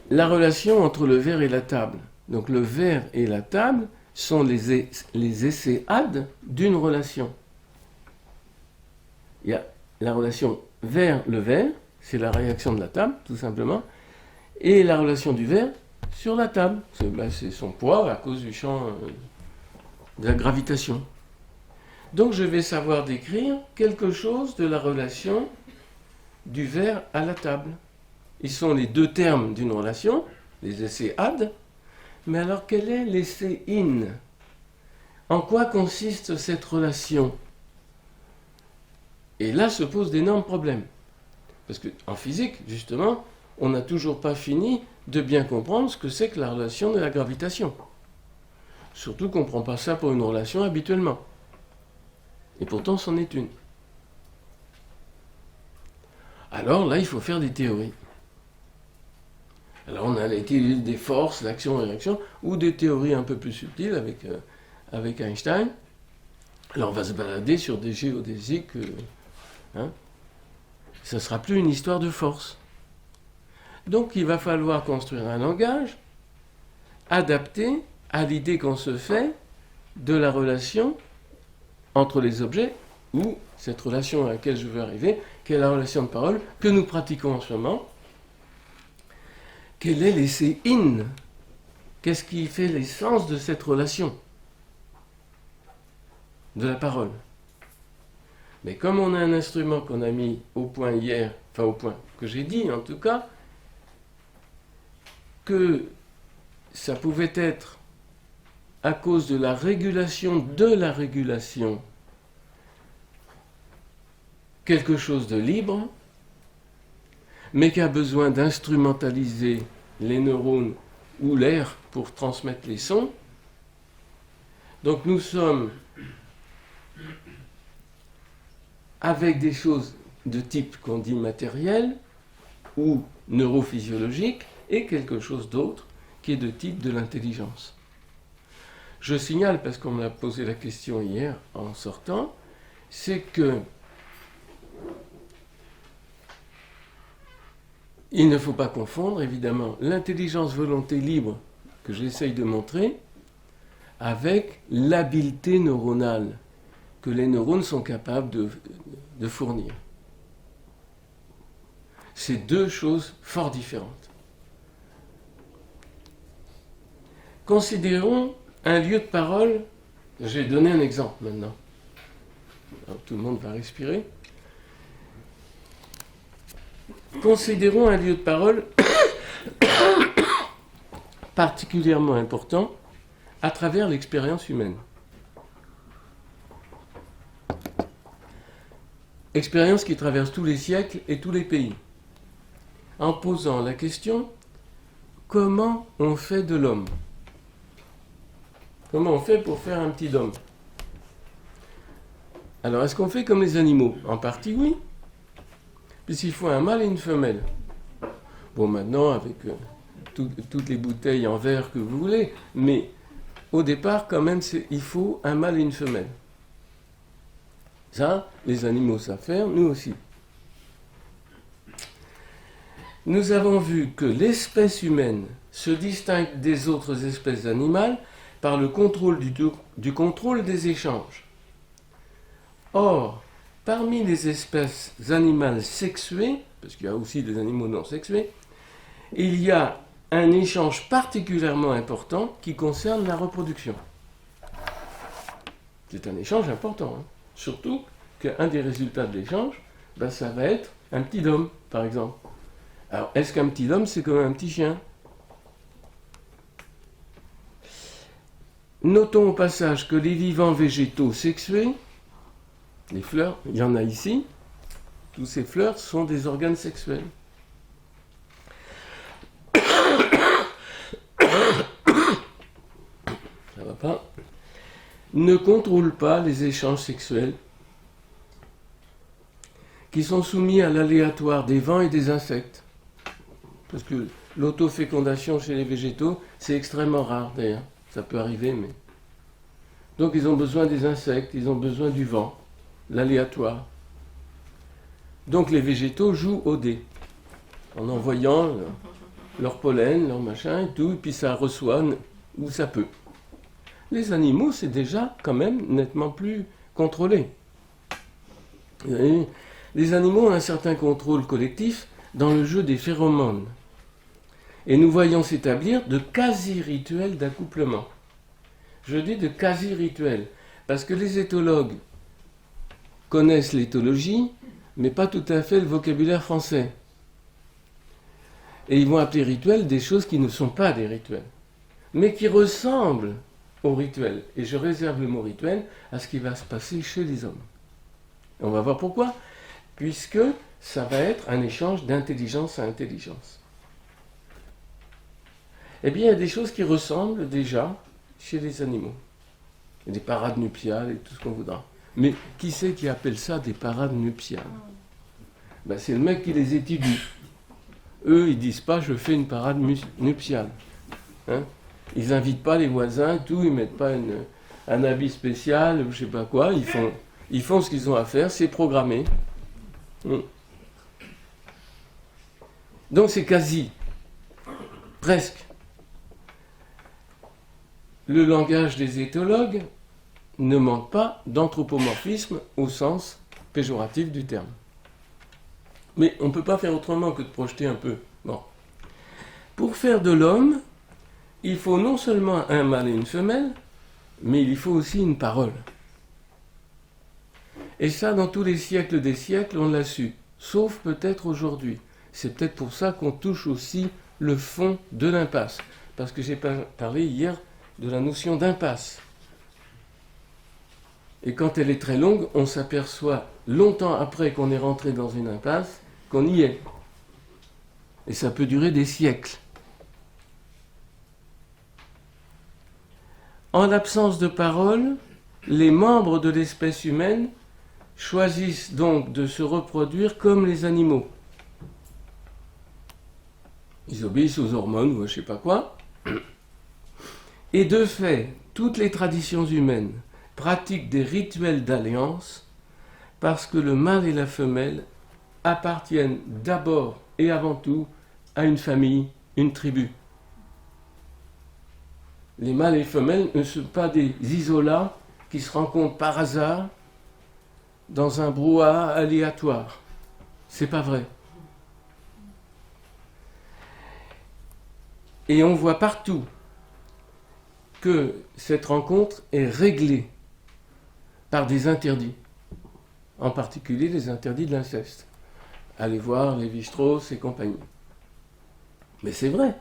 la relation entre le verre et la table. Donc le verre et la table sont les essais ad d'une relation. Il y a la relation vers le verre, c'est la réaction de la table, tout simplement, et la relation du verre sur la table. C'est son poids à cause du champ de la gravitation. Donc je vais savoir décrire quelque chose de la relation du verre à la table. Ils sont les deux termes d'une relation, les essais ad, mais alors quel est l'essai in? En quoi consiste cette relation? Et là se posent d'énormes problèmes. Parce qu'en physique, justement, on n'a toujours pas fini de bien comprendre ce que c'est que la relation de la gravitation. Surtout qu'on ne prend pas ça pour une relation habituellement. Et pourtant, c'en est une. Alors là, il faut faire des théories. Alors on a l'étude des forces, l'action et la réaction, ou des théories un peu plus subtiles avec Einstein. Alors on va se balader sur des géodésiques. Ça ne sera plus une histoire de force. Donc il va falloir construire un langage adapté à l'idée qu'on se fait de la relation entre les objets, ou cette relation à laquelle je veux arriver, qui est la relation de parole que nous pratiquons en ce moment. Quel est l'essai in? Qu'est-ce qui fait l'essence de cette relation de la parole? Mais comme on a un instrument qu'on a mis au point hier, enfin au point que j'ai dit en tout cas, que ça pouvait être à cause de la régulation quelque chose de libre, mais qui a besoin d'instrumentaliser les neurones ou l'air pour transmettre les sons. Donc nous sommes avec des choses de type qu'on dit matériel ou neurophysiologique et quelque chose d'autre qui est de type de l'intelligence. Je signale, parce qu'on m'a posé la question hier en sortant, c'est que il ne faut pas confondre, évidemment, l'intelligence volonté libre que j'essaye de montrer avec l'habileté neuronale que les neurones sont capables de fournir. C'est deux choses fort différentes. Considérons un lieu de parole. Je vais donner un exemple maintenant. Alors, tout le monde va respirer. Considérons un lieu de parole particulièrement important à travers l'expérience humaine. Expérience qui traverse tous les siècles et tous les pays. En posant la question, comment on fait de l'homme ? Comment on fait pour faire un petit homme ? Alors, est-ce qu'on fait comme les animaux ? En partie, oui. Puisqu'il faut un mâle et une femelle. Bon, maintenant, avec toutes les bouteilles en verre que vous voulez, mais au départ, quand même, il faut un mâle et une femelle. Ça, les animaux savent faire, nous aussi. Nous avons vu que l'espèce humaine se distingue des autres espèces animales par le contrôle du contrôle des échanges. Or, parmi les espèces animales sexuées, parce qu'il y a aussi des animaux non sexués, il y a un échange particulièrement important qui concerne la reproduction. C'est un échange important, hein. Surtout qu'un des résultats de l'échange, ça va être un petit homme, par exemple. Alors, est-ce qu'un petit homme, c'est comme un petit chien ? Notons au passage que les vivants végétaux sexués, les fleurs, il y en a ici, tous ces fleurs sont des organes sexuels. Ça va pas. Ne contrôlent pas les échanges sexuels qui sont soumis à l'aléatoire des vents et des insectes. Parce que l'autofécondation chez les végétaux, c'est extrêmement rare d'ailleurs. Ça peut arriver, mais... Donc ils ont besoin des insectes, ils ont besoin du vent, l'aléatoire. Donc les végétaux jouent au dé, en envoyant leur pollen, leur machin et tout, et puis ça reçoit où ça peut. Les animaux, c'est déjà quand même nettement plus contrôlé. Et les animaux ont un certain contrôle collectif dans le jeu des phéromones. Et nous voyons s'établir de quasi-rituels d'accouplement. Je dis de quasi-rituels, parce que les éthologues connaissent l'éthologie, mais pas tout à fait le vocabulaire français. Et ils vont appeler rituels des choses qui ne sont pas des rituels, mais qui ressemblent aux rituels. Et je réserve le mot rituel à ce qui va se passer chez les hommes. Et on va voir pourquoi. Puisque ça va être un échange d'intelligence à intelligence. Eh bien, il y a des choses qui ressemblent déjà chez les animaux. Il y a des parades nuptiales et tout ce qu'on voudra. Mais qui c'est qui appelle ça des parades nuptiales ? C'est le mec qui les étudie. Eux, ils disent pas « je fais une parade nuptiale ». Hein ? Ils n'invitent pas les voisins, tout, ils mettent pas un habit spécial, je sais pas quoi. Ils font ce qu'ils ont à faire, c'est programmé. Donc c'est quasi, presque. Le langage des éthologues ne manque pas d'anthropomorphisme au sens péjoratif du terme. Mais on ne peut pas faire autrement que de projeter un peu. Bon. Pour faire de l'homme, il faut non seulement un mâle et une femelle, mais il faut aussi une parole. Et ça, dans tous les siècles des siècles, on l'a su. Sauf peut-être aujourd'hui. C'est peut-être pour ça qu'on touche aussi le fond de l'impasse. Parce que j'ai parlé hier de la notion d'impasse. Et quand elle est très longue, on s'aperçoit longtemps après qu'on est rentré dans une impasse qu'on y est. Et ça peut durer des siècles. En l'absence de parole, les membres de l'espèce humaine choisissent donc de se reproduire comme les animaux. Ils obéissent aux hormones ou je ne sais pas quoi. Et de fait, toutes les traditions humaines pratiquent des rituels d'alliance parce que le mâle et la femelle appartiennent d'abord et avant tout à une famille, une tribu. Les mâles et les femelles ne sont pas des isolats qui se rencontrent par hasard dans un brouhaha aléatoire. C'est pas vrai. Et on voit partout que cette rencontre est réglée par des interdits, en particulier les interdits de l'inceste. Allez voir Lévi-Strauss et compagnie. Mais c'est vrai.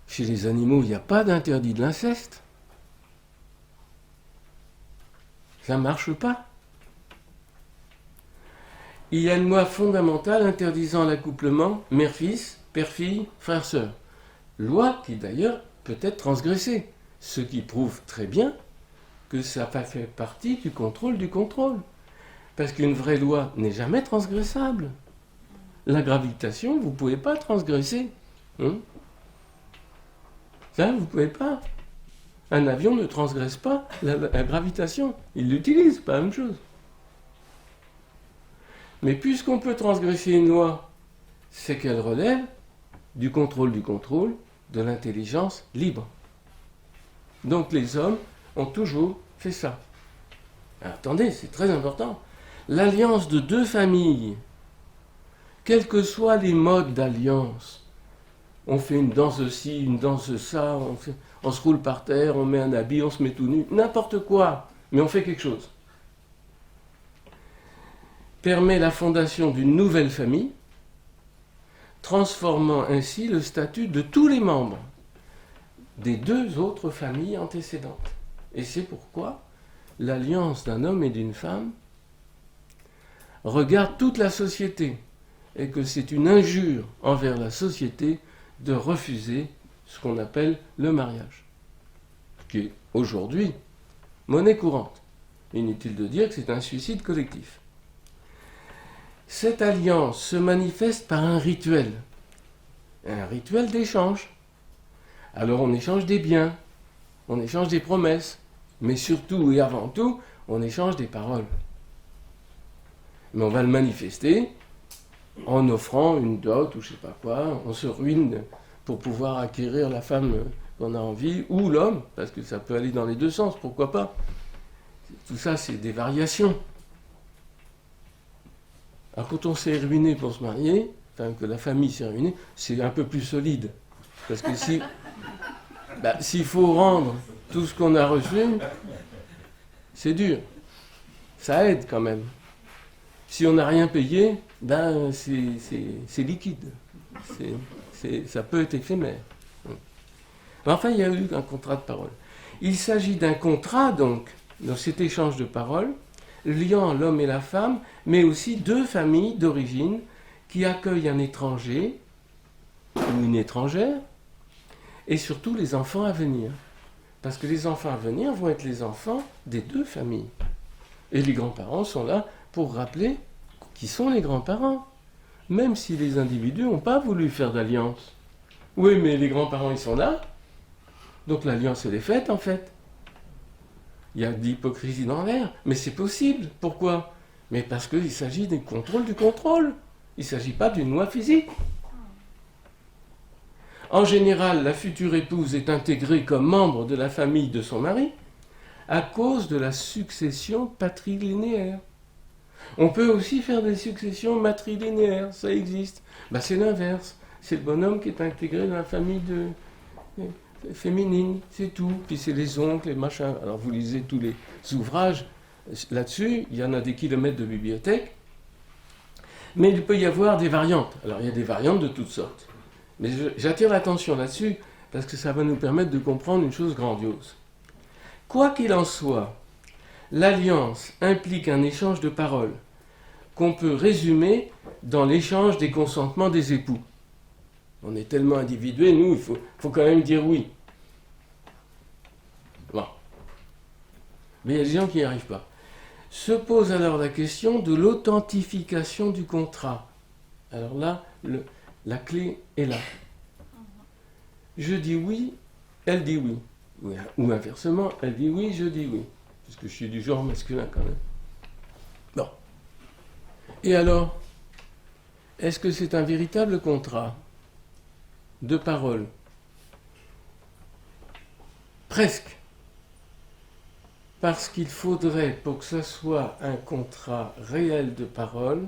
Chez les animaux, il n'y a pas d'interdit de l'inceste. Ça ne marche pas. Il y a une loi fondamentale interdisant l'accouplement mère-fils, père-fille, frère-sœur. Loi qui d'ailleurs peut être transgressée, ce qui prouve très bien que ça fait partie du contrôle du contrôle. Parce qu'une vraie loi n'est jamais transgressable. La gravitation, vous ne pouvez pas transgresser. Ça, vous ne pouvez pas. Un avion ne transgresse pas la gravitation. Il l'utilise, pas la même chose. Mais puisqu'on peut transgresser une loi, c'est qu'elle relève du contrôle, de l'intelligence libre. Donc les hommes ont toujours fait ça. Alors, attendez, c'est très important. L'alliance de deux familles, quels que soient les modes d'alliance, on fait une danse de ci, une danse de ça, on se roule par terre, on met un habit, on se met tout nu, n'importe quoi, mais on fait quelque chose. Permet la fondation d'une nouvelle famille, transformant ainsi le statut de tous les membres des deux autres familles antécédentes. Et c'est pourquoi l'alliance d'un homme et d'une femme regarde toute la société et que c'est une injure envers la société de refuser ce qu'on appelle le mariage, qui est aujourd'hui monnaie courante. Inutile de dire que c'est un suicide collectif. Cette alliance se manifeste par un rituel d'échange. Alors on échange des biens, on échange des promesses, mais surtout et avant tout, on échange des paroles. Mais on va le manifester en offrant une dot ou je sais pas quoi, on se ruine pour pouvoir acquérir la femme qu'on a envie, ou l'homme, parce que ça peut aller dans les deux sens, pourquoi pas. Tout ça, c'est des variations. Alors quand on s'est ruiné pour se marier, enfin que la famille s'est ruinée, c'est un peu plus solide. Parce que s'il faut rendre tout ce qu'on a reçu, c'est dur. Ça aide quand même. Si on n'a rien payé, c'est liquide. Ça peut être éphémère. Mais enfin, il y a eu un contrat de parole. Il s'agit d'un contrat, donc, dans cet échange de paroles, liant l'homme et la femme, mais aussi deux familles d'origine qui accueillent un étranger ou une étrangère, et surtout les enfants à venir. Parce que les enfants à venir vont être les enfants des deux familles. Et les grands-parents sont là pour rappeler qui sont les grands-parents, même si les individus n'ont pas voulu faire d'alliance. Oui, mais les grands-parents, ils sont là, donc l'alliance, elle est faite, en fait. Il y a de l'hypocrisie dans l'air, mais c'est possible. Pourquoi ? Mais parce qu'il s'agit du contrôle du contrôle. Il ne s'agit pas d'une loi physique. En général, la future épouse est intégrée comme membre de la famille de son mari à cause de la succession patrilinéaire. On peut aussi faire des successions matrilinéaires, ça existe. C'est l'inverse. C'est le bonhomme qui est intégré dans la famille féminine, c'est tout. Puis c'est les oncles, les machins. Alors vous lisez tous les ouvrages là-dessus, il y en a des kilomètres de bibliothèques. Mais il peut y avoir des variantes. Alors il y a des variantes de toutes sortes. Mais j'attire l'attention là-dessus parce que ça va nous permettre de comprendre une chose grandiose. Quoi qu'il en soit, l'alliance implique un échange de paroles qu'on peut résumer dans l'échange des consentements des époux. On est tellement individués, nous, il faut quand même dire oui. Bon. Mais il y a des gens qui n'y arrivent pas. Se pose alors la question de l'authentification du contrat. Alors là, la clé est là. Je dis oui, elle dit oui. Ou inversement, elle dit oui, je dis oui. Parce que je suis du genre masculin quand même. Bon. Et alors, est-ce que c'est un véritable contrat de parole ? Presque. Parce qu'il faudrait, pour que ce soit un contrat réel de parole,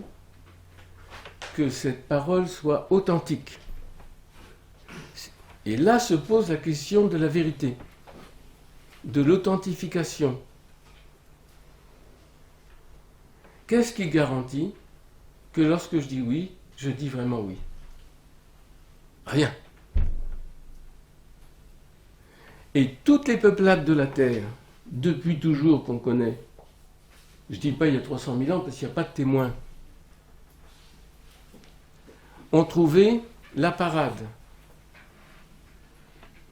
que cette parole soit authentique. Et là se pose la question de la vérité, de l'authentification. Qu'est-ce qui garantit que lorsque je dis oui, je dis vraiment oui? Rien. Et toutes les peuplades de la Terre, depuis toujours qu'on connaît, je ne dis pas il y a 300 000 ans parce qu'il n'y a pas de témoins, ont trouvé la parade.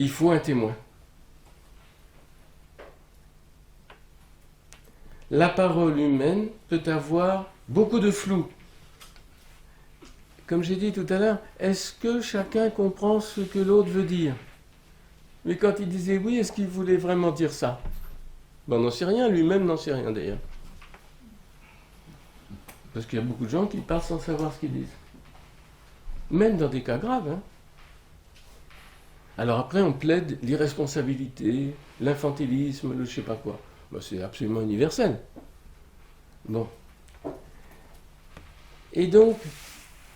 Il faut un témoin. La parole humaine peut avoir beaucoup de flou. Comme j'ai dit tout à l'heure, est-ce que chacun comprend ce que l'autre veut dire? Mais quand il disait oui, est-ce qu'il voulait vraiment dire ça? Ben, on n'en sait rien, lui-même n'en sait rien d'ailleurs. Parce qu'il y a beaucoup de gens qui parlent sans savoir ce qu'ils disent. Même dans des cas graves. Hein. Alors après, on plaide l'irresponsabilité, l'infantilisme, le je sais pas quoi. Ben, c'est absolument universel. Bon. Et donc,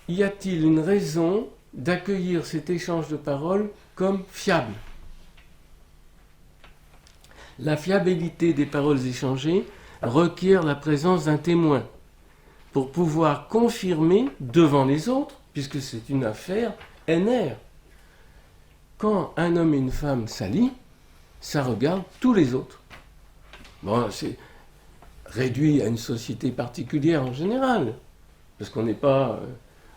y a-t-il une raison d'accueillir cet échange de paroles comme fiable? La fiabilité des paroles échangées requiert la présence d'un témoin pour pouvoir confirmer devant les autres, puisque c'est une affaire NR. Quand un homme et une femme s'allient, ça regarde tous les autres. Bon, c'est réduit à une société particulière en général, parce qu'on n'est pas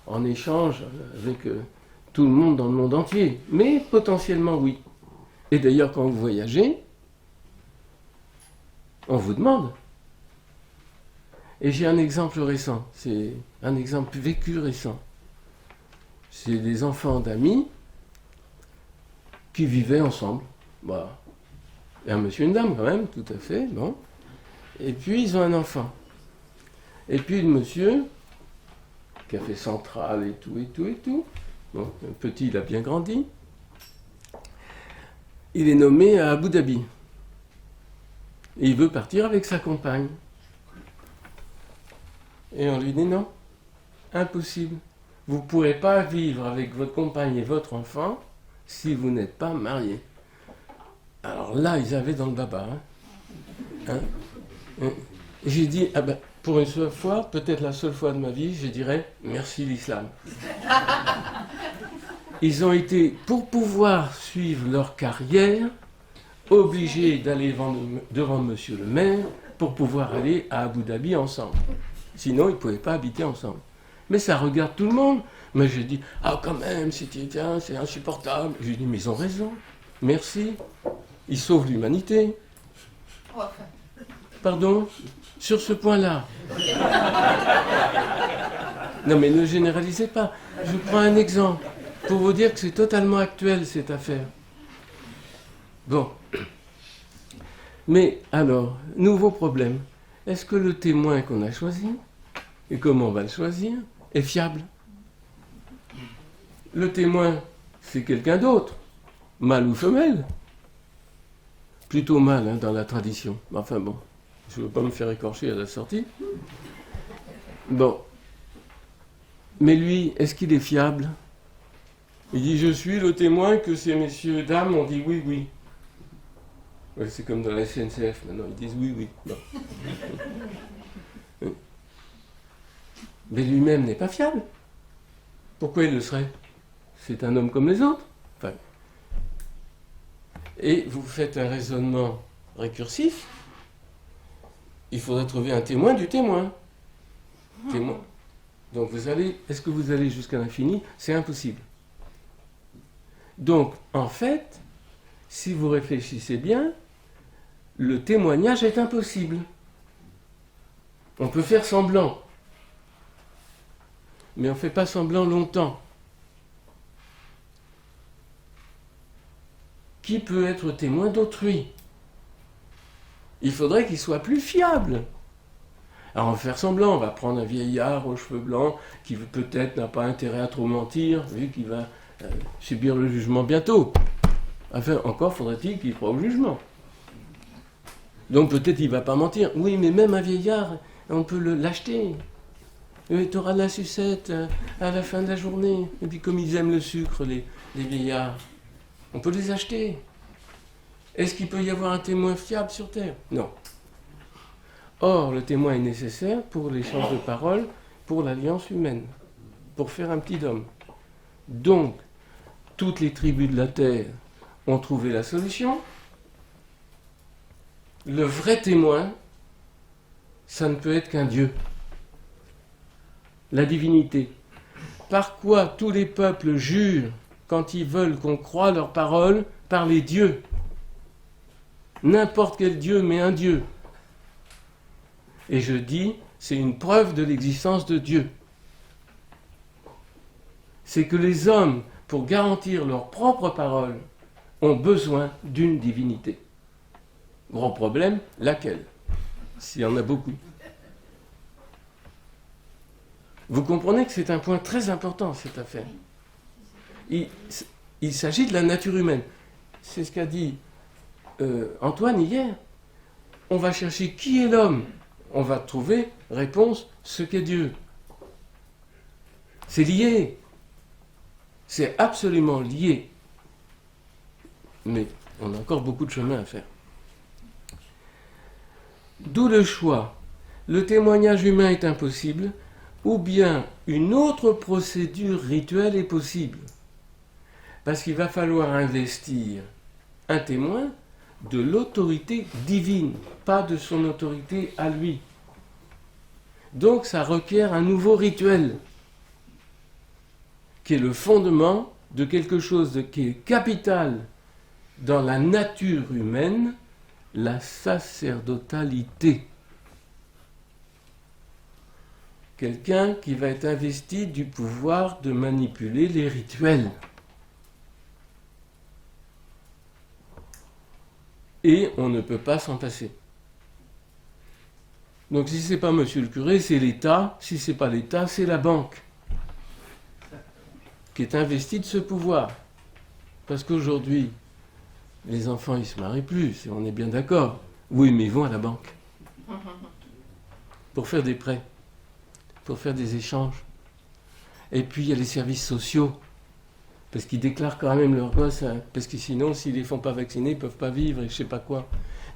en échange avec tout le monde dans le monde entier, mais potentiellement oui. Et d'ailleurs, quand vous voyagez, on vous demande. Et j'ai un exemple récent, c'est un exemple vécu récent. C'est des enfants d'amis qui vivaient ensemble. Voilà. Et un monsieur et une dame quand même, tout à fait, bon. Et puis ils ont un enfant. Et puis le monsieur, qui a fait centrale et tout. Bon, le petit, il a bien grandi. Il est nommé à Abu Dhabi. Et il veut partir avec sa compagne. Et on lui dit non, impossible. Vous ne pourrez pas vivre avec votre compagne et votre enfant si vous n'êtes pas mariés. Alors là, ils avaient dans le baba. J'ai dit, ah ben, pour une seule fois, peut-être la seule fois de ma vie, je dirais merci l'islam. Ils ont été, pour pouvoir suivre leur carrière, obligés d'aller devant monsieur le maire pour pouvoir aller à Abu Dhabi ensemble. Sinon, ils ne pouvaient pas habiter ensemble. Mais ça regarde tout le monde. Mais j'ai dit, ah quand même, c'est insupportable. J'ai dit, mais ils ont raison. Merci. Ils sauvent l'humanité. Pardon? Sur ce point-là. Non mais ne généralisez pas. Je prends un exemple pour vous dire que c'est totalement actuel cette affaire. Bon. Mais alors, nouveau problème. Est-ce que le témoin qu'on a choisi, et comment on va le choisir, est fiable? Le témoin, c'est quelqu'un d'autre, mâle ou femelle. Plutôt mâle hein, dans la tradition. Enfin bon, je ne veux pas me faire écorcher à la sortie. Bon. Mais lui, est-ce qu'il est fiable? Il dit, je suis le témoin que ces messieurs et dames ont dit oui, oui. Ouais, c'est comme dans la SNCF, maintenant, ils disent oui, oui. Non. Mais lui-même n'est pas fiable. Pourquoi il le serait? C'est un homme comme les autres. Enfin. Et vous faites un raisonnement récursif. Il faudrait trouver un témoin du témoin. Témoin. Donc est-ce que vous allez jusqu'à l'infini? C'est impossible. Donc, en fait, si vous réfléchissez bien, le témoignage est impossible. On peut faire semblant. Mais on ne fait pas semblant longtemps. Qui peut être témoin d'autrui? Il faudrait qu'il soit plus fiable. Alors on va faire semblant, on va prendre un vieillard aux cheveux blancs qui peut-être n'a pas intérêt à trop mentir, vu qu'il va subir le jugement bientôt. Enfin, encore faudrait-il qu'il croie au jugement. Donc peut-être il ne va pas mentir. Oui, mais même un vieillard, on peut l'acheter. Tu auras de la sucette à la fin de la journée. Et puis comme ils aiment le sucre, les vieillards. On peut les acheter. Est-ce qu'il peut y avoir un témoin fiable sur Terre? Non. Or, le témoin est nécessaire pour l'échange de paroles, pour l'alliance humaine, pour faire un petit homme. Donc, toutes les tribus de la Terre ont trouvé la solution. Le vrai témoin, ça ne peut être qu'un Dieu. La divinité. Par quoi tous les peuples jurent, quand ils veulent qu'on croie leurs paroles, par les dieux. N'importe quel Dieu, mais un Dieu. Et je dis, c'est une preuve de l'existence de Dieu. C'est que les hommes, pour garantir leurs propres paroles, ont besoin d'une divinité. Gros problème, laquelle? S'il y en a beaucoup. Vous comprenez que c'est un point très important, cette affaire. Il s'agit de la nature humaine. C'est ce qu'a dit Antoine hier. On va chercher qui est l'homme. On va trouver, réponse, ce qu'est Dieu. C'est lié. C'est absolument lié. Mais on a encore beaucoup de chemin à faire. D'où le choix. Le témoignage humain est impossible, ou bien une autre procédure rituelle est possible. Parce qu'il va falloir investir un témoin de l'autorité divine, pas de son autorité à lui. Donc ça requiert un nouveau rituel, qui est le fondement de quelque chose qui est capital dans la nature humaine, la sacerdotalité. Quelqu'un qui va être investi du pouvoir de manipuler les rituels. Et on ne peut pas s'en passer. Donc si ce n'est pas monsieur le curé, c'est l'État. Si ce n'est pas l'État, c'est la banque qui est investie de ce pouvoir. Parce qu'aujourd'hui, les enfants, ils ne se marient plus, on est bien d'accord. Oui, mais ils vont à la banque. Pour faire des prêts, pour faire des échanges. Et puis, il y a les services sociaux. Parce qu'ils déclarent quand même leurs gosses, hein, parce que sinon, s'ils ne les font pas vacciner, ils ne peuvent pas vivre, et je ne sais pas quoi.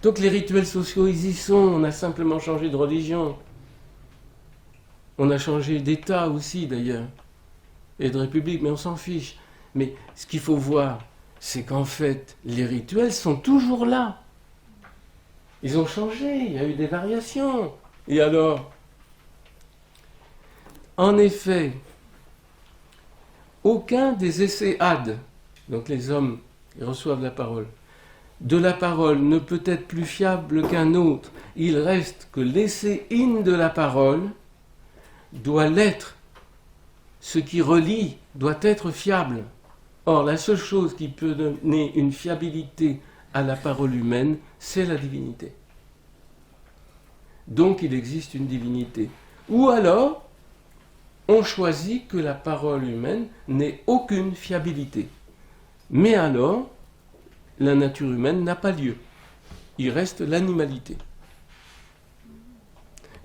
Donc les rituels sociaux, ils y sont. On a simplement changé de religion. On a changé d'État aussi, d'ailleurs. Et de République, mais on s'en fiche. Mais ce qu'il faut voir, c'est qu'en fait, les rituels sont toujours là. Ils ont changé, il y a eu des variations. Et alors? En effet, aucun des essais-ad, donc les hommes qui reçoivent la parole, de la parole ne peut être plus fiable qu'un autre. Il reste que l'essai-in de la parole doit l'être. Ce qui relie doit être fiable. Or, la seule chose qui peut donner une fiabilité à la parole humaine, c'est la divinité. Donc, il existe une divinité. Ou alors, on choisit que la parole humaine n'ait aucune fiabilité. Mais alors, la nature humaine n'a pas lieu. Il reste l'animalité.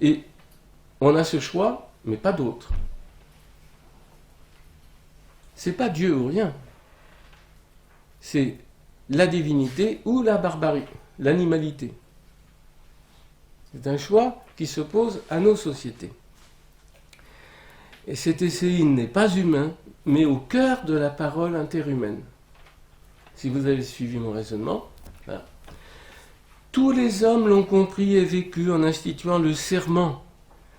Et on a ce choix, mais pas d'autre. C'est pas Dieu ou rien. C'est la divinité ou la barbarie, l'animalité. C'est un choix qui se pose à nos sociétés. Et cet essai-in n'est pas humain, mais au cœur de la parole interhumaine. Si vous avez suivi mon raisonnement, voilà. Tous les hommes l'ont compris et vécu en instituant le serment,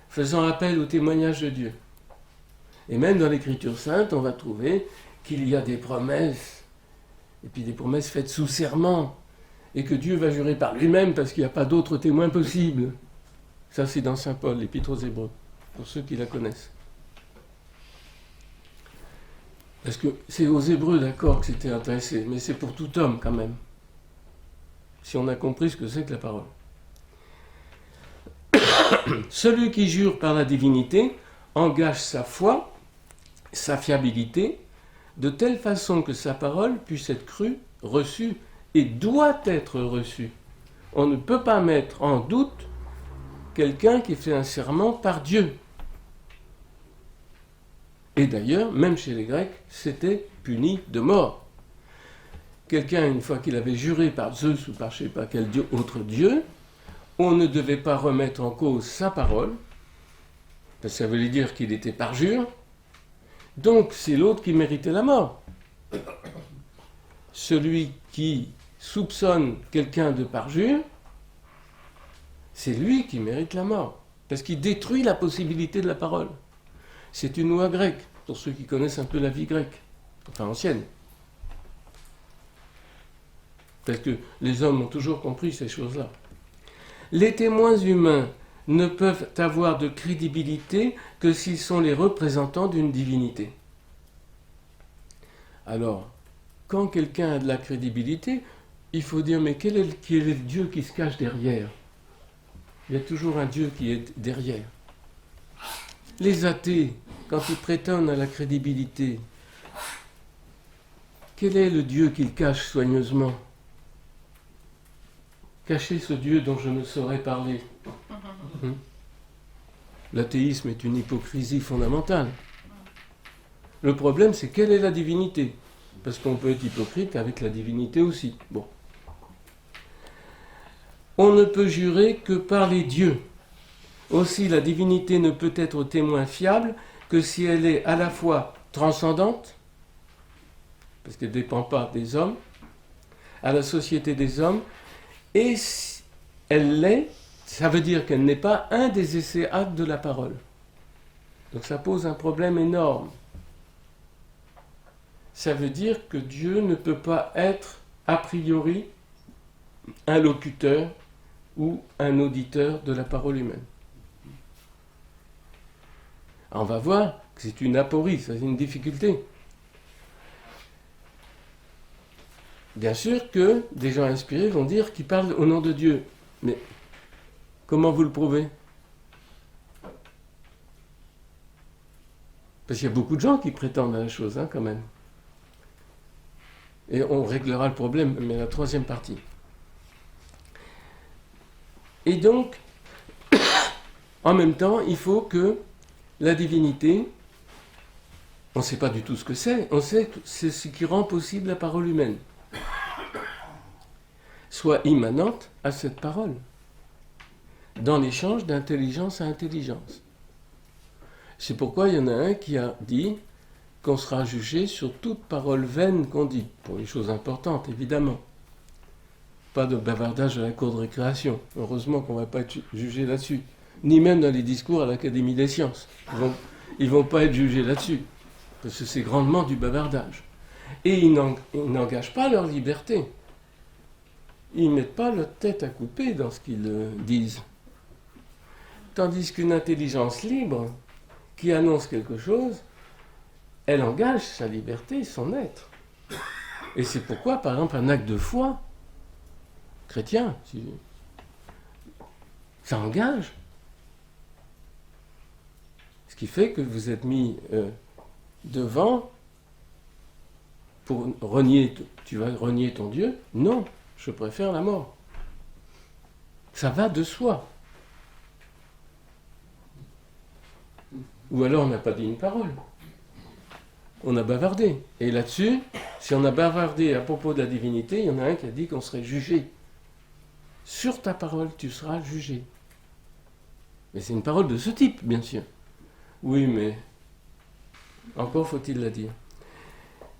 faisant appel au témoignage de Dieu. Et même dans l'Écriture sainte, on va trouver qu'il y a des promesses, et puis des promesses faites sous serment, et que Dieu va jurer par lui-même parce qu'il n'y a pas d'autre témoin possible. Ça, c'est dans saint Paul, l'Épître aux Hébreux, pour ceux qui la connaissent. Parce que c'est aux Hébreux, d'accord, que c'était intéressé, mais c'est pour tout homme quand même, si on a compris ce que c'est que la parole. Celui qui jure par la divinité engage sa foi, sa fiabilité, de telle façon que sa parole puisse être crue, reçue, et doit être reçue. On ne peut pas mettre en doute quelqu'un qui fait un serment par Dieu. Et d'ailleurs, même chez les Grecs, c'était puni de mort. quelqu'un, une fois qu'il avait juré par Zeus ou par je ne sais pas quel autre dieu, on ne devait pas remettre en cause sa parole, parce que ça voulait dire qu'il était parjure. Donc c'est l'autre qui méritait la mort. Celui qui soupçonne quelqu'un de parjure, c'est lui qui mérite la mort, parce qu'il détruit la possibilité de la parole. C'est une loi grecque, pour ceux qui connaissent un peu la vie grecque, enfin ancienne. Parce que les hommes ont toujours compris ces choses-là. Les témoins humains ne peuvent avoir de crédibilité que s'ils sont les représentants d'une divinité. Alors, quand quelqu'un a de la crédibilité, il faut dire, mais quel est le Dieu qui se cache derrière? Il y a toujours un Dieu qui est derrière. Les athées, quand ils prétendent à la crédibilité, quel est le Dieu qu'ils cachent soigneusement? Cachez ce Dieu dont je ne saurais parler. L'athéisme est une hypocrisie fondamentale. Le problème, c'est quelle est la divinité? Parce qu'on peut être hypocrite avec la divinité aussi. Bon. On ne peut jurer que par les dieux. Aussi, la divinité ne peut être témoin fiable que si elle est à la fois transcendante, parce qu'elle ne dépend pas des hommes, à la société des hommes, et si elle l'est, ça veut dire qu'elle n'est pas un des essais actes de la parole. Donc ça pose un problème énorme. Ça veut dire que Dieu ne peut pas être, a priori, un locuteur ou un auditeur de la parole humaine. Alors on va voir que c'est une aporie, ça c'est une difficulté. Bien sûr que des gens inspirés vont dire qu'ils parlent au nom de Dieu. Mais comment vous le prouvez? Parce qu'il y a beaucoup de gens qui prétendent à la chose, quand même. Et on réglera le problème, mais la troisième partie. Et donc, en même temps, il faut que la divinité, on ne sait pas du tout ce que c'est, on sait que c'est ce qui rend possible la parole humaine, soit immanente à cette parole, dans l'échange d'intelligence à intelligence. C'est pourquoi il y en a un qui a dit qu'on sera jugé sur toute parole vaine qu'on dit, pour les choses importantes, évidemment. Pas de bavardage à la cour de récréation. Heureusement qu'on ne va pas être jugé là-dessus. Ni même dans les discours à l'Académie des sciences. Ils vont pas être jugés là-dessus. Parce que c'est grandement du bavardage. Et ils n'engagent pas leur liberté. Ils ne mettent pas leur tête à couper dans ce qu'ils disent. Tandis qu'une intelligence libre, qui annonce quelque chose, elle engage sa liberté, son être. Et c'est pourquoi, par exemple, un acte de foi, chrétien, ça engage. Ce qui fait que vous êtes mis devant pour renier, tu vas renier ton Dieu? Non, je préfère la mort. Ça va de soi. Ou alors on n'a pas dit une parole. On a bavardé. Et là-dessus, si on a bavardé à propos de la divinité, il y en a un qui a dit qu'on serait jugé. Sur ta parole, tu seras jugé. Mais c'est une parole de ce type, bien sûr. Oui, mais encore faut-il la dire.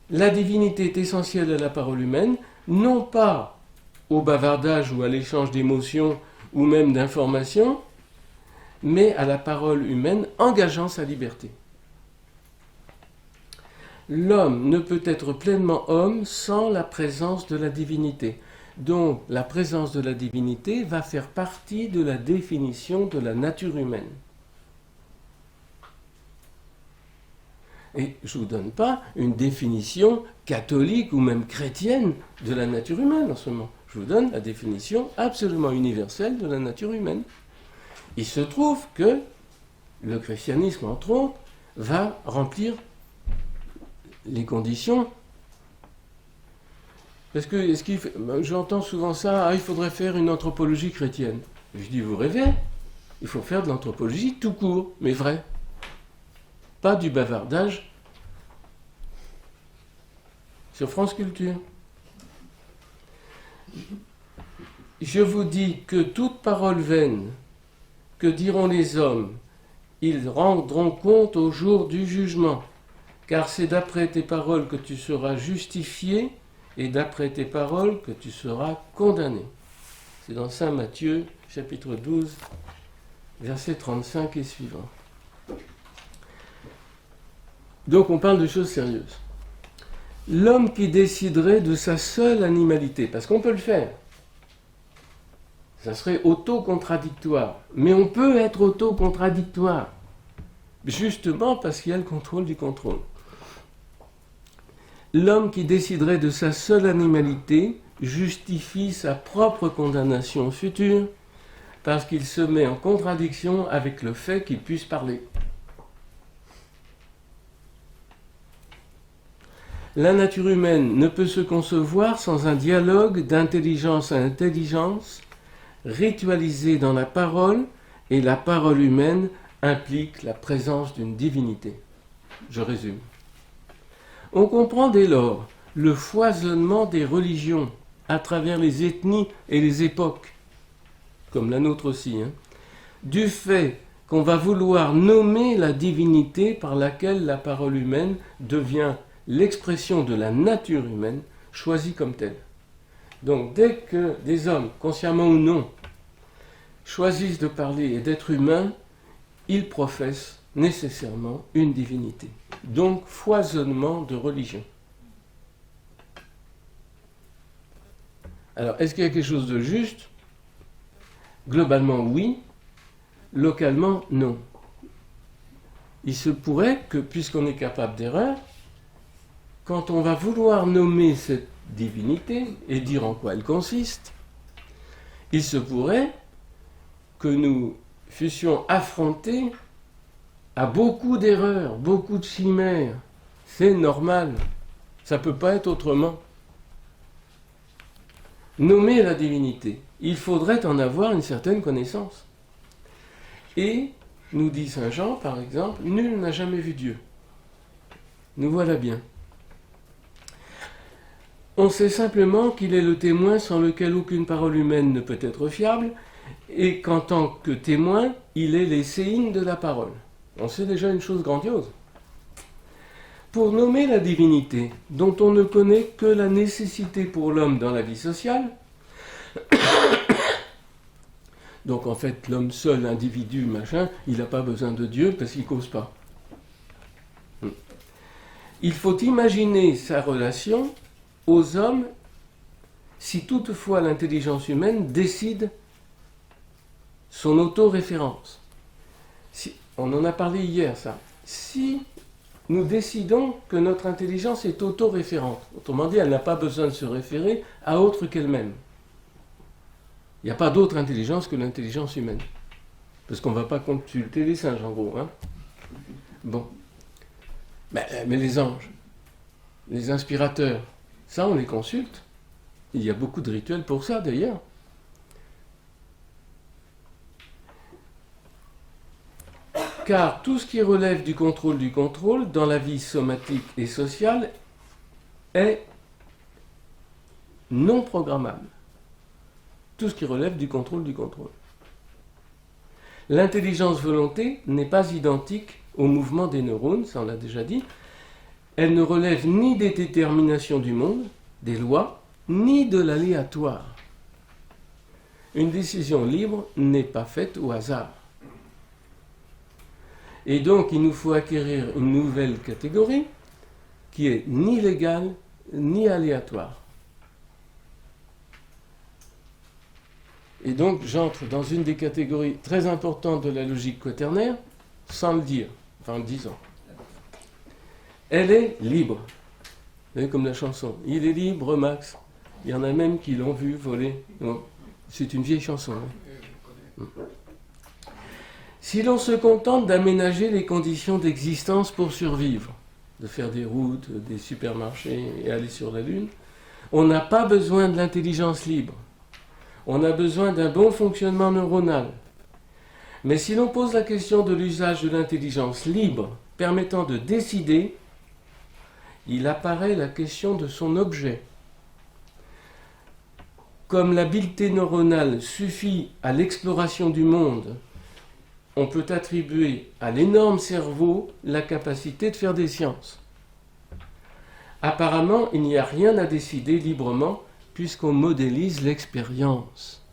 La divinité est essentielle à la parole humaine, non pas au bavardage ou à l'échange d'émotions ou même d'informations, mais à la parole humaine engageant sa liberté. L'homme ne peut être pleinement homme sans la présence de la divinité. Donc, la présence de la divinité va faire partie de la définition de la nature humaine. Et je ne vous donne pas une définition catholique ou même chrétienne de la nature humaine en ce moment. Je vous donne la définition absolument universelle de la nature humaine. Il se trouve que le christianisme, entre autres, va remplir les conditions. Parce que j'entends souvent ça, il faudrait faire une anthropologie chrétienne. Je dis, vous rêvez? Il faut faire de l'anthropologie tout court, mais vrai. Pas du bavardage sur France Culture. je vous dis que toute parole vaine que diront les hommes, ils rendront compte au jour du jugement, car c'est d'après tes paroles que tu seras justifié et d'après tes paroles que tu seras condamné. C'est dans Saint Matthieu, chapitre 12, versets 35 et suivants. Donc on parle de choses sérieuses. L'homme qui déciderait de sa seule animalité, parce qu'on peut le faire, ça serait auto-contradictoire. Mais on peut être auto-contradictoire, justement parce qu'il y a le contrôle du contrôle. L'homme qui déciderait de sa seule animalité justifie sa propre condamnation future parce qu'il se met en contradiction avec le fait qu'il puisse parler. La nature humaine ne peut se concevoir sans un dialogue d'intelligence à intelligence, ritualisé dans la parole, et la parole humaine implique la présence d'une divinité. Je résume. On comprend dès lors le foisonnement des religions à travers les ethnies et les époques, comme la nôtre aussi, du fait qu'on va vouloir nommer la divinité par laquelle la parole humaine devient l'expression de la nature humaine choisie comme telle. Donc dès que des hommes, consciemment ou non, choisissent de parler et d'être humains, ils professent nécessairement une divinité. Donc foisonnement de religion. Alors, est-ce qu'il y a quelque chose de juste ? Globalement, oui. Localement, non. Il se pourrait que, puisqu'on est capable d'erreur, quand on va vouloir nommer cette divinité et dire en quoi elle consiste, il se pourrait que nous fussions affrontés à beaucoup d'erreurs, beaucoup de chimères. C'est normal. Ça ne peut pas être autrement. Nommer la divinité, il faudrait en avoir une certaine connaissance. Et, nous dit Saint Jean, par exemple, nul n'a jamais vu Dieu. Nous voilà bien. On sait simplement qu'il est le témoin sans lequel aucune parole humaine ne peut être fiable, et qu'en tant que témoin, il est l'essayine de la parole. On sait déjà une chose grandiose. Pour nommer la divinité, dont on ne connaît que la nécessité pour l'homme dans la vie sociale, donc en fait l'homme seul, individu, machin, il n'a pas besoin de Dieu parce qu'il ne cause pas. Il faut imaginer sa relation aux hommes si toutefois l'intelligence humaine décide son autoréférence. On en a parlé hier, ça. Si nous décidons que notre intelligence est autoréférente, autrement dit, elle n'a pas besoin de se référer à autre qu'elle-même. Il n'y a pas d'autre intelligence que l'intelligence humaine. Parce qu'on ne va pas consulter les singes, en gros. Bon. Mais les anges, les inspirateurs, ça, on les consulte. Il y a beaucoup de rituels pour ça, d'ailleurs. Car tout ce qui relève du contrôle dans la vie somatique et sociale est non programmable. Tout ce qui relève du contrôle. L'intelligence volonté n'est pas identique au mouvement des neurones, ça on l'a déjà dit. Elle ne relève ni des déterminations du monde, des lois, ni de l'aléatoire. Une décision libre n'est pas faite au hasard. Et donc, il nous faut acquérir une nouvelle catégorie qui est ni légale, ni aléatoire. Et donc, j'entre dans une des catégories très importantes de la logique quaternaire, sans le dire, enfin en le disant. Elle est libre. Vous voyez, comme la chanson. Il est libre, Max. Il y en a même qui l'ont vu voler. Non, c'est une vieille chanson. Si l'on se contente d'aménager les conditions d'existence pour survivre, de faire des routes, des supermarchés et aller sur la Lune, on n'a pas besoin de l'intelligence libre. On a besoin d'un bon fonctionnement neuronal. Mais si l'on pose la question de l'usage de l'intelligence libre permettant de décider, il apparaît la question de son objet. comme l'habileté neuronale suffit à l'exploration du monde, on peut attribuer à l'énorme cerveau la capacité de faire des sciences. Apparemment, il n'y a rien à décider librement puisqu'on modélise l'expérience.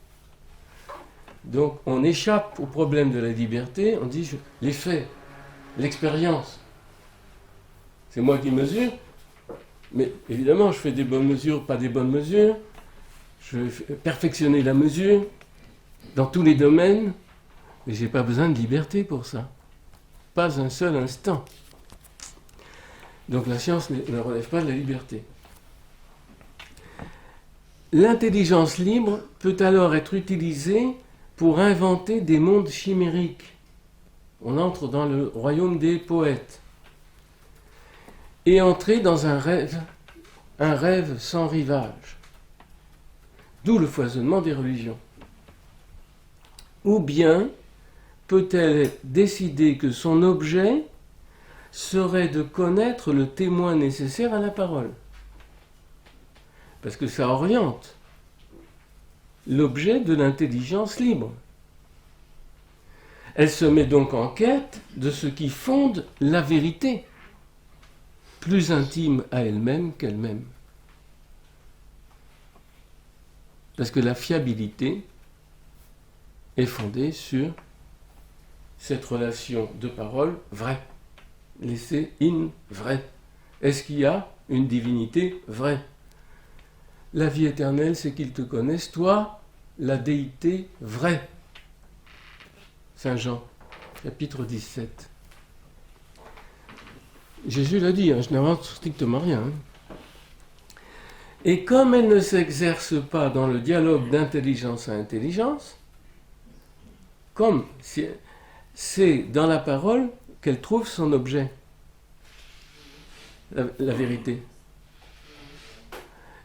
Donc on échappe au problème de la liberté, on dit les faits, l'expérience. C'est moi qui mesure, mais évidemment je fais des bonnes mesures, pas des bonnes mesures, je vais perfectionner la mesure dans tous les domaines, mais je n'ai pas besoin de liberté pour ça. Pas un seul instant. Donc la science ne relève pas de la liberté. L'intelligence libre peut alors être utilisée pour inventer des mondes chimériques. On entre dans le royaume des poètes. Et entrer dans un rêve sans rivage. D'où le foisonnement des religions. Ou bien peut-elle décider que son objet serait de connaître le témoin nécessaire à la parole. Parce que ça oriente l'objet de l'intelligence libre. Elle se met donc en quête de ce qui fonde la vérité, plus intime à elle-même qu'elle-même. Parce que la fiabilité est fondée sur cette relation de parole vraie. Laissez in vrai. Est-ce qu'il y a une divinité vraie? La vie éternelle, c'est qu'ils te connaissent, toi, la déité vraie. Saint Jean, chapitre 17. Jésus l'a dit, je n'invente strictement rien. Et comme elle ne s'exerce pas dans le dialogue d'intelligence à intelligence, comme c'est dans la parole qu'elle trouve son objet, la vérité.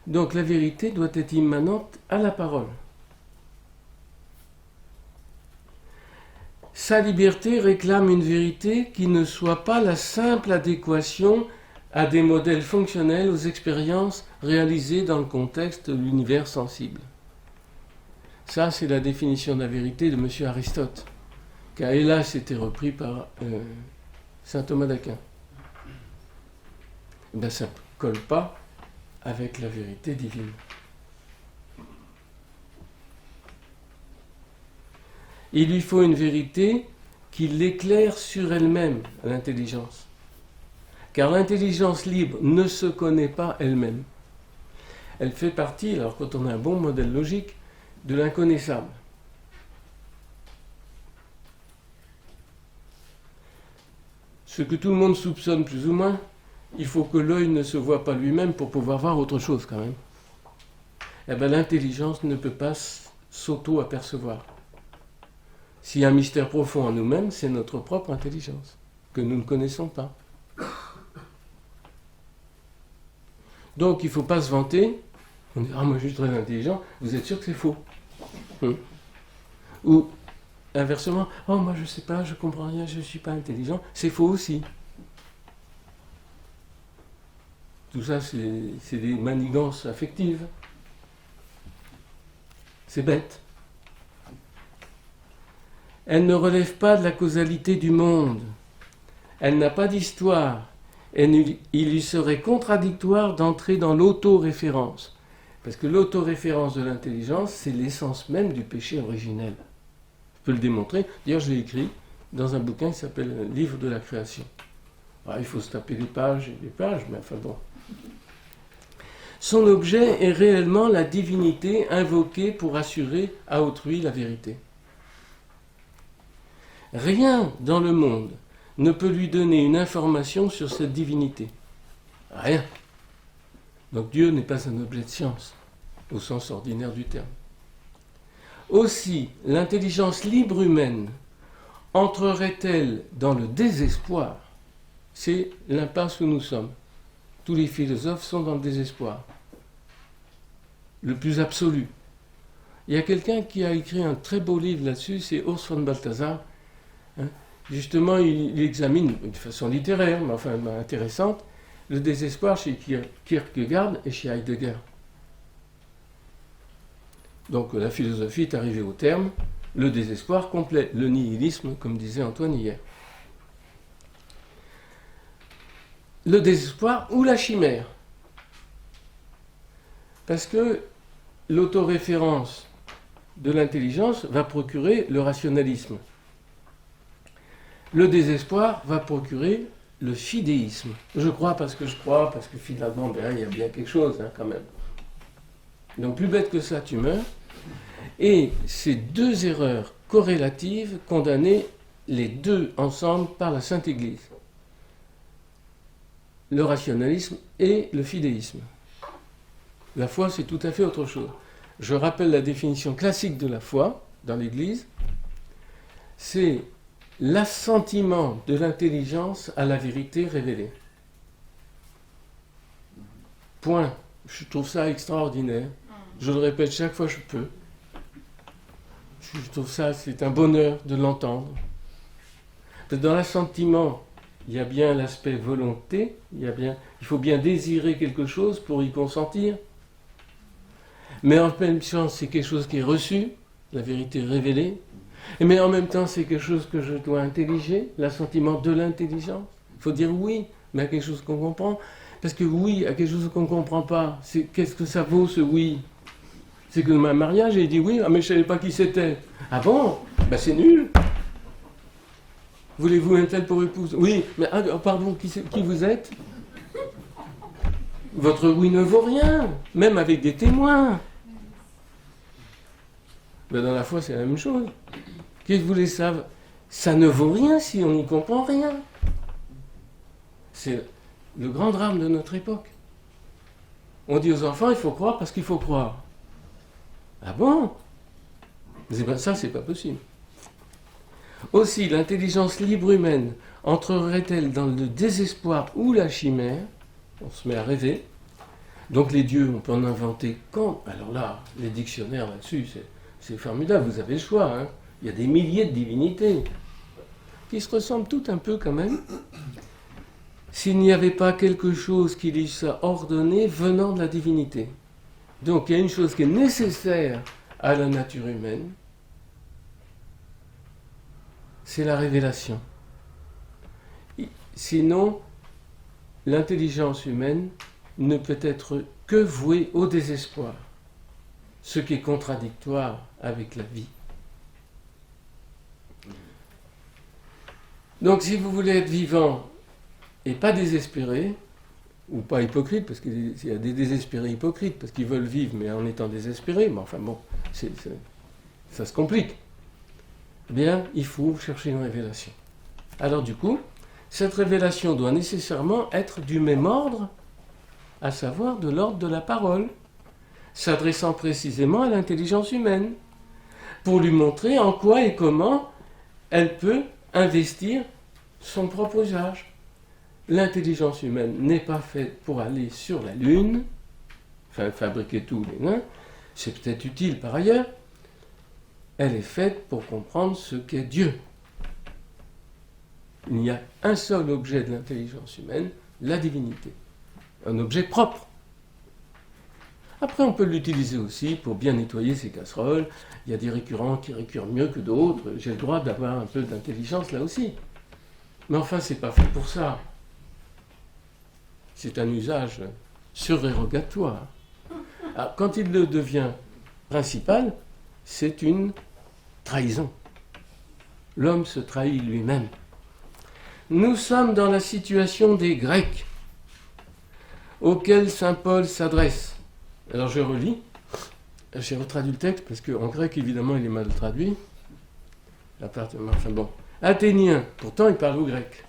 Donc la vérité doit être immanente à la parole. Sa liberté réclame une vérité qui ne soit pas la simple adéquation à des modèles fonctionnels aux expériences réalisées dans le contexte de l'univers sensible. Ça, c'est la définition de la vérité de M. Aristote, qui a hélas été repris par saint Thomas d'Aquin. Ben, ça ne colle pas avec la vérité divine. Il lui faut une vérité qui l'éclaire sur elle-même, l'intelligence. Car l'intelligence libre ne se connaît pas elle-même. Elle fait partie, alors quand on a un bon modèle logique, de l'inconnaissable. Ce que tout le monde soupçonne plus ou moins, il faut que l'œil ne se voit pas lui-même pour pouvoir voir autre chose quand même. Eh bien, l'intelligence ne peut pas s'auto-apercevoir. S'il y a un mystère profond en nous-mêmes, c'est notre propre intelligence, que nous ne connaissons pas. Donc, il ne faut pas se vanter. On dit, moi je suis très intelligent, vous êtes sûr que c'est faux? Ou, inversement, moi je ne sais pas, je ne comprends rien, je ne suis pas intelligent, c'est faux aussi. Tout ça, c'est des manigances affectives. C'est bête. Elle ne relève pas de la causalité du monde. Elle n'a pas d'histoire. Il lui serait contradictoire d'entrer dans l'autoréférence. Parce que l'autoréférence de l'intelligence, c'est l'essence même du péché originel. Je peux le démontrer. D'ailleurs, je l'ai écrit dans un bouquin qui s'appelle « Livre de la création ». Il faut se taper des pages et des pages, mais enfin bon. Son objet est réellement la divinité invoquée pour assurer à autrui la vérité. Rien dans le monde ne peut lui donner une information sur cette divinité. Rien. Donc Dieu n'est pas un objet de science, au sens ordinaire du terme. Aussi, l'intelligence libre humaine entrerait-elle dans le désespoir? C'est l'impasse où nous sommes. Tous les philosophes sont dans le désespoir, le plus absolu. Il y a quelqu'un qui a écrit un très beau livre là-dessus, c'est Urs von Balthasar. Justement, il examine de façon littéraire, mais enfin intéressante, le désespoir chez Kierkegaard et chez Heidegger. Donc la philosophie est arrivée au terme, le désespoir complet, le nihilisme, comme disait Antoine hier. Le désespoir ou la chimère. Parce que l'autoréférence de l'intelligence va procurer le rationalisme. Le désespoir va procurer le fidéisme. Je crois parce que finalement, il y a bien quelque chose quand même. Donc plus bête que ça, tu meurs. Et ces deux erreurs corrélatives condamnées les deux ensemble par la Sainte Église. Le rationalisme et le fidéisme. La foi, c'est tout à fait autre chose. Je rappelle la définition classique de la foi dans l'Église. C'est l'assentiment de l'intelligence à la vérité révélée. Point. Je trouve ça extraordinaire. Je le répète chaque fois que je peux. Je trouve ça, c'est un bonheur de l'entendre. Dans l'assentiment, il y a bien l'aspect volonté, il faut bien désirer quelque chose pour y consentir. Mais en même temps, c'est quelque chose qui est reçu, la vérité révélée. Mais en même temps, c'est quelque chose que je dois intelliger, l'assentiment de l'intelligence. Il faut dire oui, mais à quelque chose qu'on comprend. Parce que oui, à quelque chose qu'on ne comprend pas, qu'est-ce que ça vaut ce oui? C'est que ma mariage, j'ai dit oui, mais je ne savais pas qui c'était. Ah bon? C'est nul. Voulez-vous un tel pour épouse? Oui, mais pardon, qui vous êtes? Votre oui ne vaut rien, même avec des témoins. Dans la foi, c'est la même chose. Qu'est-ce que vous voulez savoir? Ça ne vaut rien si on n'y comprend rien. C'est le grand drame de notre époque. On dit aux enfants, il faut croire parce qu'il faut croire. Ah bon? Ça, c'est pas possible. Aussi, l'intelligence libre humaine entrerait-elle dans le désespoir ou la chimère? On se met à rêver. Donc les dieux, on peut en inventer quand? Alors là, les dictionnaires là-dessus, c'est formidable, vous avez le choix. Hein. Il y a des milliers de divinités qui se ressemblent toutes un peu quand même. S'il n'y avait pas quelque chose qui les soit ordonné venant de la divinité. Donc il y a une chose qui est nécessaire à la nature humaine, c'est la révélation. Sinon, l'intelligence humaine ne peut être que vouée au désespoir, ce qui est contradictoire avec la vie. Donc si vous voulez être vivant et pas désespéré, ou pas hypocrite, parce qu'il y a des désespérés hypocrites, parce qu'ils veulent vivre mais en étant désespérés, mais enfin bon, ça se complique. Eh bien, il faut chercher une révélation. Alors du coup, cette révélation doit nécessairement être du même ordre, à savoir de l'ordre de la parole, s'adressant précisément à l'intelligence humaine, pour lui montrer en quoi et comment elle peut investir son propre usage. L'intelligence humaine n'est pas faite pour aller sur la Lune, enfin fabriquer tous les nains, c'est peut-être utile par ailleurs. Elle est faite pour comprendre ce qu'est Dieu. Il n'y a un seul objet de l'intelligence humaine, la divinité. Un objet propre. Après, on peut l'utiliser aussi pour bien nettoyer ses casseroles. Il y a des récurrents qui récurent mieux que d'autres. J'ai le droit d'avoir un peu d'intelligence là aussi. Mais enfin, c'est pas fait pour ça. C'est un usage surérogatoire. Alors, quand il le devient principal, c'est une trahison. L'homme se trahit lui-même. Nous sommes dans la situation des Grecs, auxquels saint Paul s'adresse. Alors je relis, j'ai retraduit le texte, parce qu'en grec, évidemment, il est mal traduit. Enfin bon. Athéniens, pourtant il parle au grec.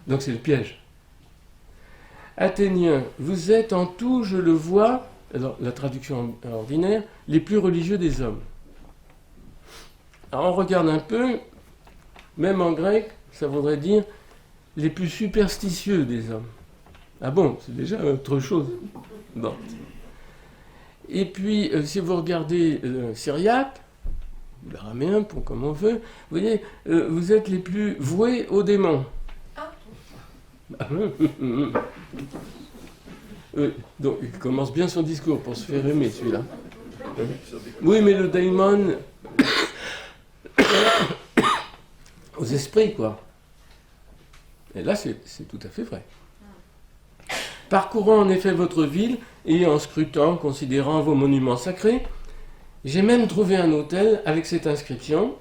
Donc c'est le piège. Athéniens, vous êtes en tout, je le vois, alors la traduction ordinaire, les plus religieux des hommes. Alors on regarde un peu, même en grec, ça voudrait dire les plus superstitieux des hommes. Ah bon, c'est déjà autre chose. Bon. Et puis, si vous regardez syriaque, l'araméen, comme on veut, vous voyez, vous êtes les plus voués aux démons. Donc, il commence bien son discours pour se faire aimer, celui-là. Oui, mais le daimon aux esprits, quoi. Et là, c'est tout à fait vrai. Parcourant en effet votre ville et en scrutant, considérant vos monuments sacrés, j'ai même trouvé un autel avec cette inscription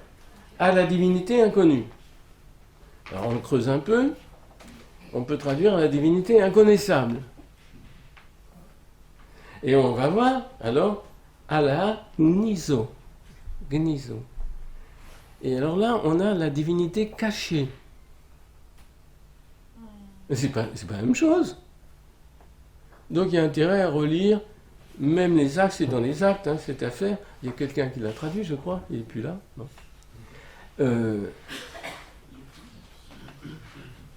à la divinité inconnue. Alors on creuse un peu, on peut traduire à la divinité inconnaissable. Et on va voir alors à la Gnizo. Gnizo. Et alors là, on a la divinité cachée. Mais c'est pas la même chose. Donc il y a intérêt à relire même les actes, c'est dans les actes, hein, cette affaire. Il y a quelqu'un qui l'a traduit, je crois, il n'est plus là. Bon.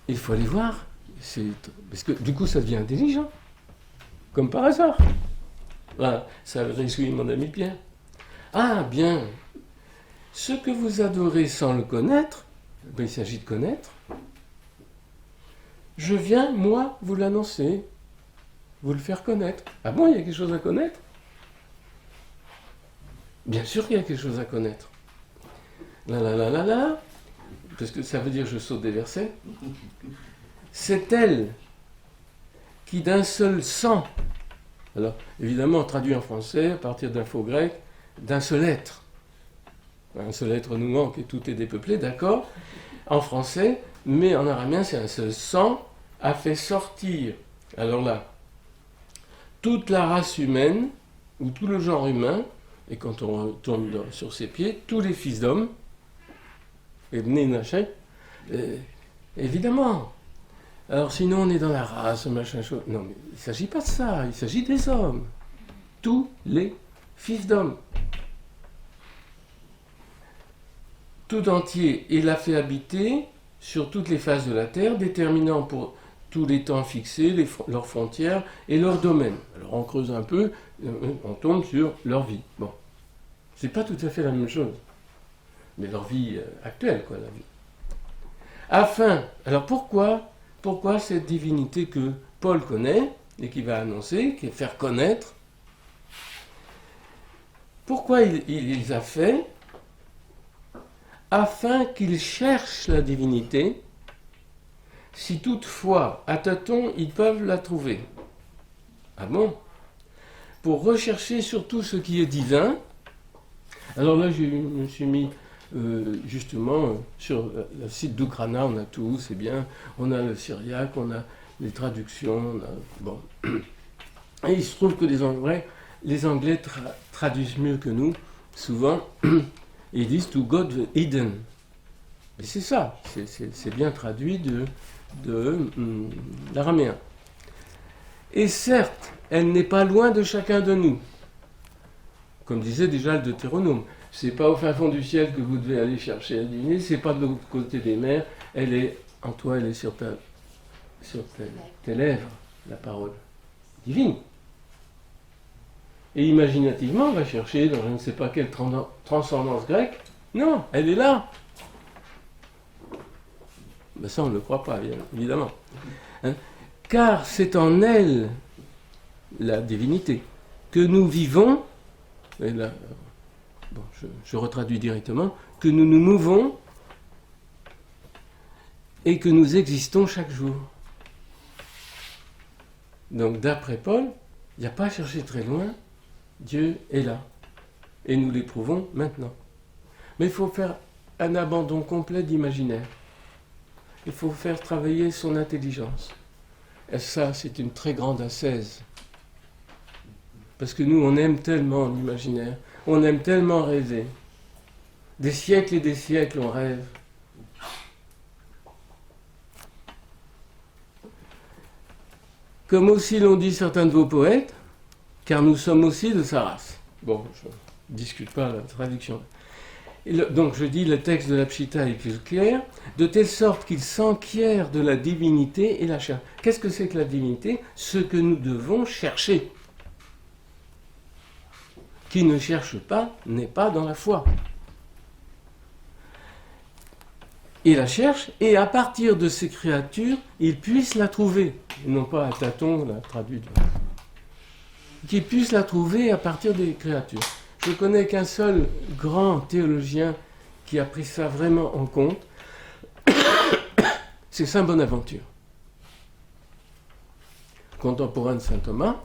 Il faut aller voir. Parce que du coup, ça devient intelligent. Comme par hasard. Voilà, ça réjouit mon ami Pierre. Ah, bien. Ce que vous adorez sans le connaître, ben, il s'agit de connaître. Je viens, moi, vous l'annoncer. Vous le faire connaître. Ah bon, il y a quelque chose à connaître? Bien sûr qu'il y a quelque chose à connaître. Là, parce que ça veut dire je saute des versets. C'est elle qui d'un seul sang, alors évidemment traduit en français à partir d'un faux grec, d'un seul être. Un seul être nous manque et tout est dépeuplé, d'accord? En français, mais en araméen c'est un seul sang, a fait sortir, alors là, toute la race humaine, ou tout le genre humain, et quand on retourne sur ses pieds, tous les fils d'hommes, et Nachet, évidemment. Alors sinon on est dans la race, machin chose. Non, mais il ne s'agit pas de ça, il s'agit des hommes. Tous les fils d'hommes. Tout entier, il l'a fait habiter sur toutes les faces de la terre, déterminant pour tous les temps fixés, leurs frontières et leurs domaines. Alors on creuse un peu, on tombe sur leur vie. Bon, c'est pas tout à fait la même chose, mais leur vie actuelle, quoi, la vie. Alors pourquoi cette divinité que Paul connaît et qui va annoncer, qui va faire connaître, pourquoi il les a fait? Afin qu'ils cherchent la divinité, si toutefois, à tâtons, ils peuvent la trouver. Ah bon? Pour rechercher surtout ce qui est divin. Alors là, je me suis mis justement sur le site d'Ukrana, on a tout, c'est bien. On a le syriaque, on a les traductions, bon. Et il se trouve que les Anglais traduisent mieux que nous, souvent. Ils disent to God hidden. Et c'est ça, c'est bien traduit de l'araméen. Et certes, elle n'est pas loin de chacun de nous. Comme disait déjà le Deutéronome. C'est pas au fin fond du ciel que vous devez aller chercher la divinité, c'est pas de l'autre côté des mers, elle est en toi, elle est sur tes lèvres, la parole divine. Et imaginativement, on va chercher dans je ne sais pas quelle transcendance grecque. Non, elle est là. Ben ça, on ne le croit pas, évidemment. Hein? Car c'est en elle, la divinité, que nous vivons, et là, bon, je retraduis directement, que nous nous mouvons et que nous existons chaque jour. Donc, d'après Paul, il n'y a pas à chercher très loin, Dieu est là. Et nous l'éprouvons maintenant. Mais il faut faire un abandon complet d'imaginaire. Il faut faire travailler son intelligence. Et ça, c'est une très grande ascèse. Parce que nous, on aime tellement l'imaginaire. On aime tellement rêver. Des siècles et des siècles, on rêve. Comme aussi l'ont dit certains de vos poètes, car nous sommes aussi de sa race. Bon, je ne discute pas la traduction. Donc je dis, le texte de la Pshita est plus clair, de telle sorte qu'il s'enquiert de la divinité et la cherche. Qu'est-ce que c'est que la divinité? Ce que nous devons chercher. Qui ne cherche pas n'est pas dans la foi. Il la cherche, et à partir de ces créatures, il puisse la trouver. Et non pas à tâtons, la traduit. Qu'il puisse la trouver à partir des créatures. Je connais qu'un seul grand théologien qui a pris ça vraiment en compte, c'est saint Bonaventure. Contemporain de saint Thomas,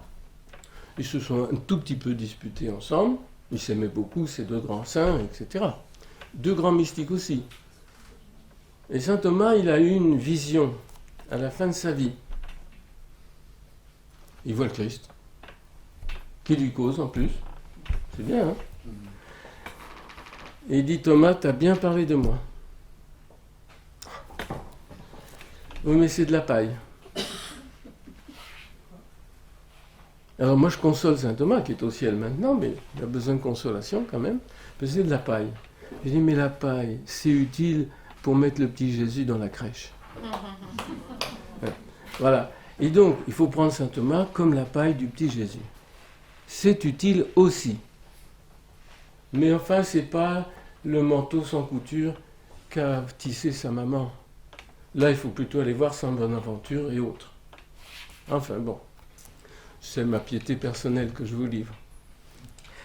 ils se sont un tout petit peu disputés ensemble, ils s'aimaient beaucoup, ces deux grands saints, etc. Deux grands mystiques aussi. Et saint Thomas, il a eu une vision à la fin de sa vie. Il voit le Christ, qui lui cause en plus. C'est bien, hein? Et il dit, Thomas, t'as bien parlé de moi. Oui, mais c'est de la paille. Alors moi, je console saint Thomas, qui est au ciel maintenant, mais il a besoin de consolation quand même, parce que c'est de la paille. Je dis, mais la paille, c'est utile pour mettre le petit Jésus dans la crèche. Ouais. Voilà. Et donc, il faut prendre saint Thomas comme la paille du petit Jésus. C'est utile aussi. Mais enfin, c'est pas le manteau sans couture qu'a tissé sa maman. Là, il faut plutôt aller voir saint Bonaventure et autres. Enfin bon, c'est ma piété personnelle que je vous livre.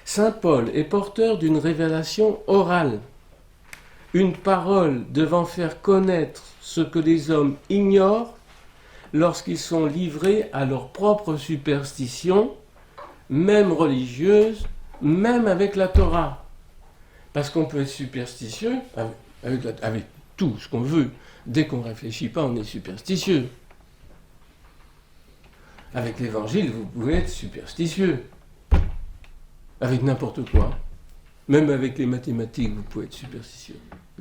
Saint Paul est porteur d'une révélation orale, une parole devant faire connaître ce que les hommes ignorent lorsqu'ils sont livrés à leur propre superstition, même religieuse, même avec la Torah. Parce qu'on peut être superstitieux avec tout ce qu'on veut. Dès qu'on ne réfléchit pas, on est superstitieux. Avec l'évangile, vous pouvez être superstitieux. Avec n'importe quoi. Même avec les mathématiques, vous pouvez être superstitieux.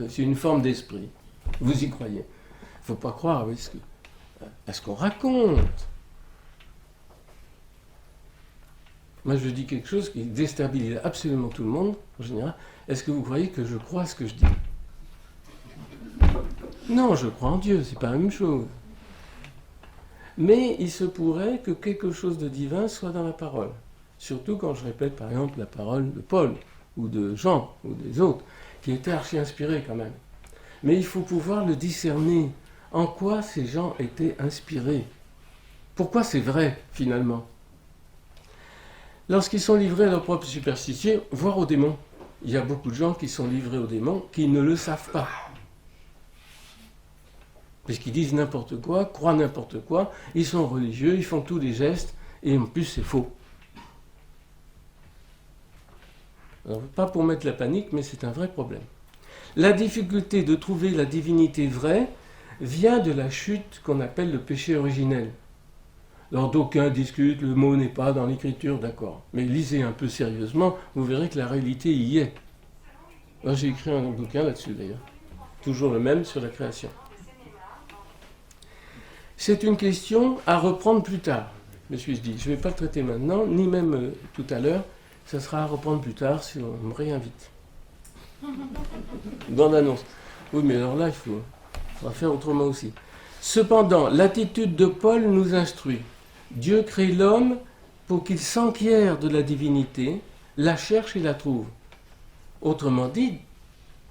C'est une forme d'esprit. Vous y croyez. Il ne faut pas croire à ce qu'on raconte. Moi, je dis quelque chose qui déstabilise absolument tout le monde, en général. Est-ce que vous croyez que je crois à ce que je dis? Non, je crois en Dieu, c'est pas la même chose. Mais il se pourrait que quelque chose de divin soit dans la parole. Surtout quand je répète, par exemple, la parole de Paul, ou de Jean, ou des autres, qui étaient archi-inspirés quand même. Mais il faut pouvoir le discerner. En quoi ces gens étaient inspirés? Pourquoi c'est vrai, finalement? Lorsqu'ils sont livrés à leur propre superstition, voire aux démons. Il y a beaucoup de gens qui sont livrés aux démons qui ne le savent pas. Parce qu'ils disent n'importe quoi, croient n'importe quoi, ils sont religieux, ils font tous les gestes, et en plus c'est faux. Alors, pas pour mettre la panique, mais c'est un vrai problème. La difficulté de trouver la divinité vraie vient de la chute qu'on appelle le péché originel. Alors d'aucuns discutent, le mot n'est pas dans l'écriture, d'accord. Mais lisez un peu sérieusement, vous verrez que la réalité y est. Alors, j'ai écrit un bouquin là-dessus d'ailleurs. Toujours le même sur la création. C'est une question à reprendre plus tard, je me suis dit. Je ne vais pas le traiter maintenant, ni même tout à l'heure. Ça sera à reprendre plus tard si on me réinvite. Bande annonce. Oui, mais alors là, il faudra faire autrement aussi. Cependant, l'attitude de Paul nous instruit. Dieu crée l'homme pour qu'il s'enquiert de la divinité, la cherche et la trouve. Autrement dit,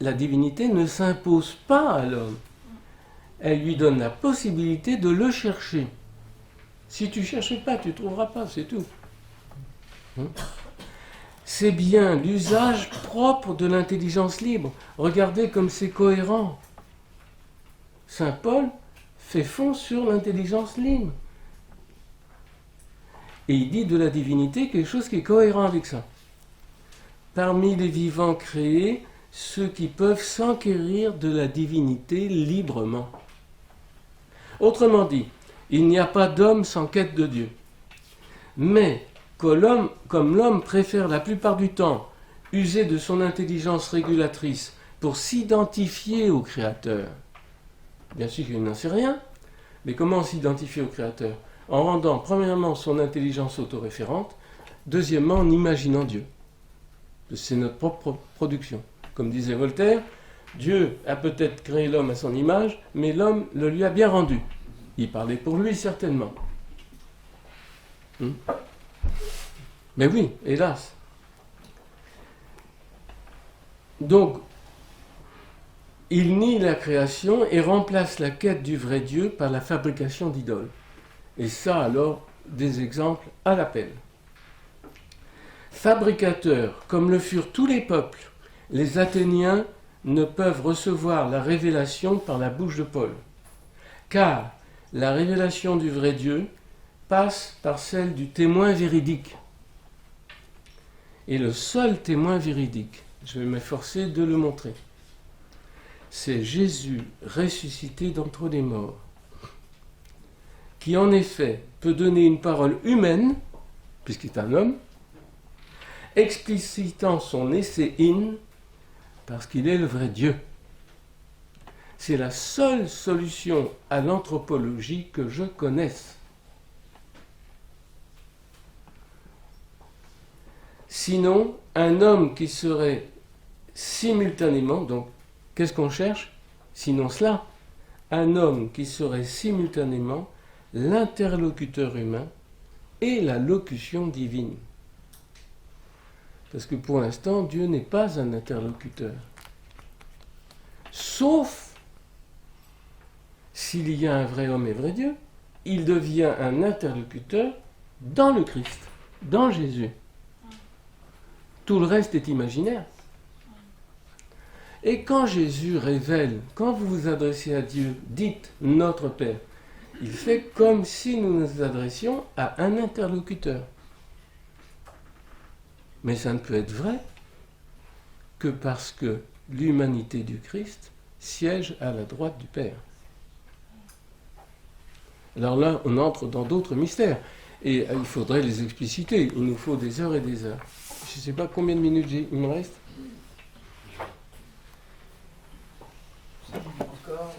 la divinité ne s'impose pas à l'homme. Elle lui donne la possibilité de le chercher. Si tu ne cherches pas, tu ne trouveras pas, c'est tout. C'est bien l'usage propre de l'intelligence libre. Regardez comme c'est cohérent. Saint Paul fait fond sur l'intelligence libre. Et il dit de la divinité quelque chose qui est cohérent avec ça. Parmi les vivants créés, ceux qui peuvent s'enquérir de la divinité librement. Autrement dit, il n'y a pas d'homme sans quête de Dieu. Mais comme l'homme préfère la plupart du temps user de son intelligence régulatrice pour s'identifier au Créateur, bien sûr qu'il n'en sait rien, mais comment s'identifier au Créateur? En rendant premièrement son intelligence autoréférente, deuxièmement en imaginant Dieu. C'est notre propre production. Comme disait Voltaire, Dieu a peut-être créé l'homme à son image, mais l'homme le lui a bien rendu. Il parlait pour lui certainement. Mais oui, hélas. Donc, il nie la création et remplace la quête du vrai Dieu par la fabrication d'idoles. Et ça, alors, des exemples à l'appel. Fabricateurs, comme le furent tous les peuples, les Athéniens ne peuvent recevoir la révélation par la bouche de Paul. Car la révélation du vrai Dieu passe par celle du témoin véridique. Et le seul témoin véridique, je vais m'efforcer de le montrer, c'est Jésus ressuscité d'entre les morts, qui en effet peut donner une parole humaine, puisqu'il est un homme, explicitant son esséine, parce qu'il est le vrai Dieu. C'est la seule solution à l'anthropologie que je connaisse. Sinon, un homme qui serait simultanément, donc qu'est-ce qu'on cherche? Sinon cela, un homme qui serait simultanément l'interlocuteur humain et la locution divine. Parce que pour l'instant, Dieu n'est pas un interlocuteur. Sauf s'il y a un vrai homme et vrai Dieu, il devient un interlocuteur dans le Christ, dans Jésus. Tout le reste est imaginaire. Et quand Jésus révèle, quand vous vous adressez à Dieu, dites notre Père, il fait comme si nous nous adressions à un interlocuteur. Mais ça ne peut être vrai que parce que l'humanité du Christ siège à la droite du Père. Alors là, on entre dans d'autres mystères. Et il faudrait les expliciter. Il nous faut des heures et des heures. Je ne sais pas combien de minutes il me reste. Encore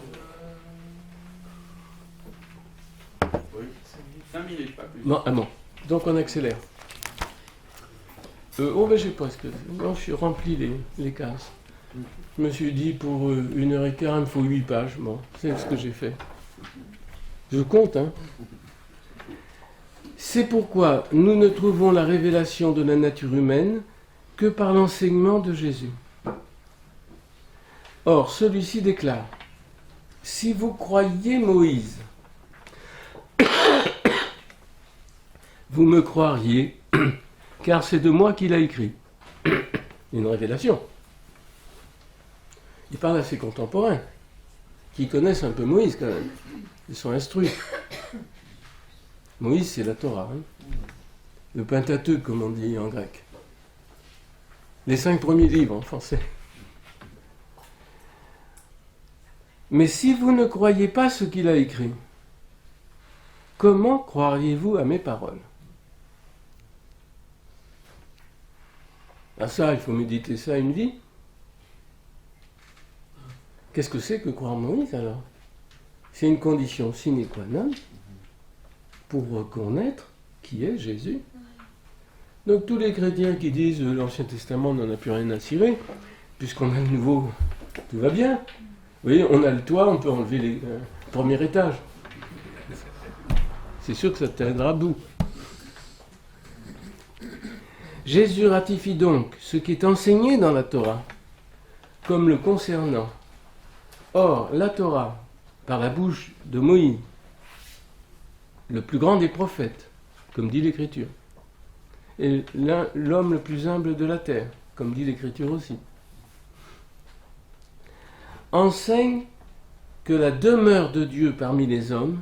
5 minutes, pas plus. Non, ah bon. Donc on accélère. J'ai presque. Non, je suis rempli les cases. Je me suis dit pour 1h15, il me faut 8 pages. Bon, c'est ce que j'ai fait. Je compte, hein. C'est pourquoi nous ne trouvons la révélation de la nature humaine que par l'enseignement de Jésus. Or, celui-ci déclare, si vous croyiez Moïse, vous me croiriez, car c'est de moi qu'il a écrit. Une révélation. Il parle à ses contemporains, qui connaissent un peu Moïse quand même. Ils sont instruits. Moïse, c'est la Torah. Hein. Le Pentateuque, comme on dit en grec. Les 5 premiers livres en français. Mais si vous ne croyez pas ce qu'il a écrit, comment croiriez-vous à mes paroles? Ah ça, il faut méditer ça une vie. Qu'est-ce que c'est que croire Moïse alors? C'est une condition sine qua non pour reconnaître qui est Jésus. Donc tous les chrétiens qui disent l'Ancien Testament n'en a plus rien à cirer, puisqu'on a le Nouveau, tout va bien. Vous voyez, on a le toit, on peut enlever le premier étage. C'est sûr que ça tiendra debout. Jésus ratifie donc ce qui est enseigné dans la Torah, comme le concernant. Or, la Torah, par la bouche de Moïse, le plus grand des prophètes, comme dit l'Écriture, et l'homme le plus humble de la terre, comme dit l'Écriture aussi, enseigne que la demeure de Dieu parmi les hommes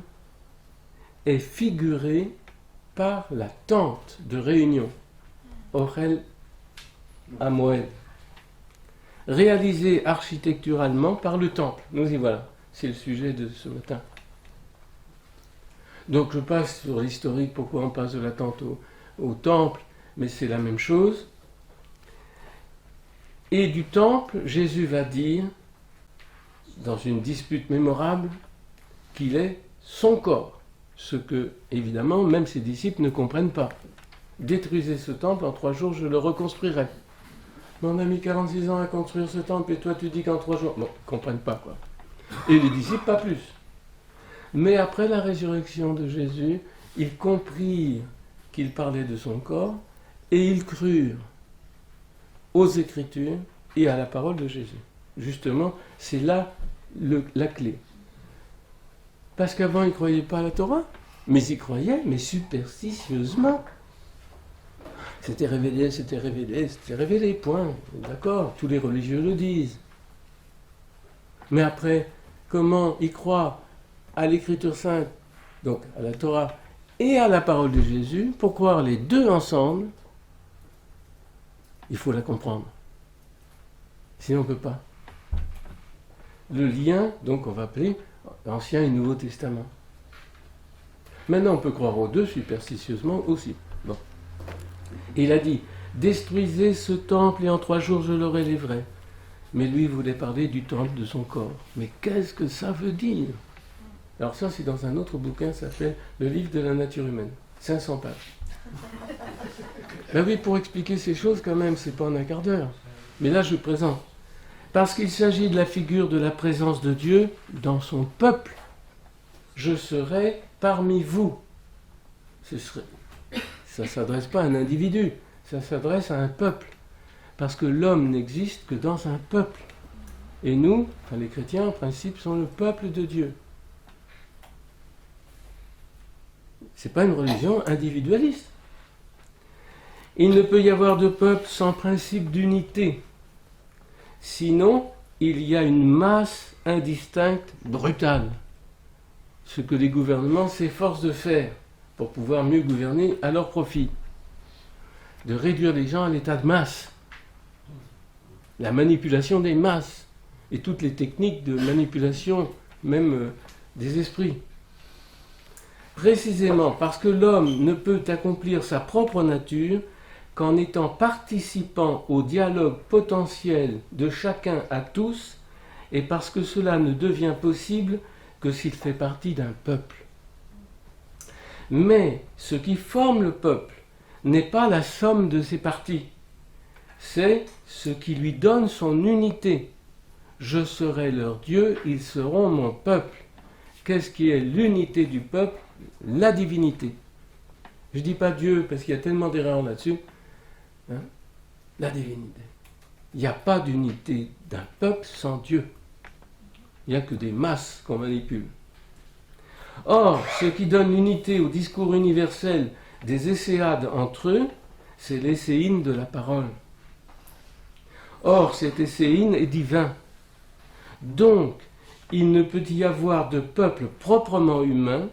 est figurée par la tente de réunion, Ohel Hamoed, réalisée architecturalement par le temple. Nous y voilà, c'est le sujet de ce matin. Donc je passe sur l'historique, pourquoi on passe de la tente au temple, mais c'est la même chose. Et du temple, Jésus va dire, dans une dispute mémorable, qu'il est son corps. Ce que, évidemment, même ses disciples ne comprennent pas. Détruisez ce temple, en 3 jours je le reconstruirai. Mais on a mis 46 ans à construire ce temple et toi tu dis qu'en 3 jours... Bon, ils ne comprennent pas quoi. Et les disciples pas plus. Mais après la résurrection de Jésus, ils comprirent qu'il parlait de son corps et ils crurent aux Écritures et à la parole de Jésus. Justement, c'est là la clé. Parce qu'avant, ils ne croyaient pas à la Torah, mais ils croyaient, mais superstitieusement. C'était révélé, c'était révélé, c'était révélé, point. D'accord, tous les religieux le disent. Mais après, comment ils croient à l'Écriture sainte, donc à la Torah, et à la parole de Jésus, pour croire les deux ensemble, il faut la comprendre. Sinon on ne peut pas. Le lien, donc on va appeler Ancien et Nouveau Testament. Maintenant on peut croire aux deux superstitieusement aussi. Bon. Et il a dit, détruisez ce temple et en 3 jours je le relèverai. Mais lui voulait parler du temple de son corps. Mais qu'est-ce que ça veut dire? Alors ça, c'est dans un autre bouquin, ça s'appelle Le livre de la nature humaine. 500 pages. Ben oui, pour expliquer ces choses, quand même, c'est pas en un quart d'heure. Mais là, je présente. Parce qu'il s'agit de la figure de la présence de Dieu dans son peuple. Je serai parmi vous. Ça ne s'adresse pas à un individu, ça s'adresse à un peuple. Parce que l'homme n'existe que dans un peuple. Et nous, enfin les chrétiens, en principe, sont le peuple de Dieu. Ce n'est pas une religion individualiste. Il ne peut y avoir de peuple sans principe d'unité. Sinon, il y a une masse indistincte, brutale. Ce que les gouvernements s'efforcent de faire pour pouvoir mieux gouverner à leur profit. De réduire les gens à l'état de masse. La manipulation des masses et toutes les techniques de manipulation, même des esprits. Précisément parce que l'homme ne peut accomplir sa propre nature qu'en étant participant au dialogue potentiel de chacun à tous, et parce que cela ne devient possible que s'il fait partie d'un peuple. Mais ce qui forme le peuple n'est pas la somme de ses parties, c'est ce qui lui donne son unité. Je serai leur Dieu, ils seront mon peuple. Qu'est-ce qui est l'unité du peuple? La divinité. Je ne dis pas Dieu parce qu'il y a tellement d'erreurs là-dessus. Hein? La divinité. Il n'y a pas d'unité d'un peuple sans Dieu. Il n'y a que des masses qu'on manipule. Or, ce qui donne l'unité au discours universel des essayades entre eux, c'est l'essayine de la parole. Or, cet essayine est divin. Donc, il ne peut y avoir de peuple proprement humain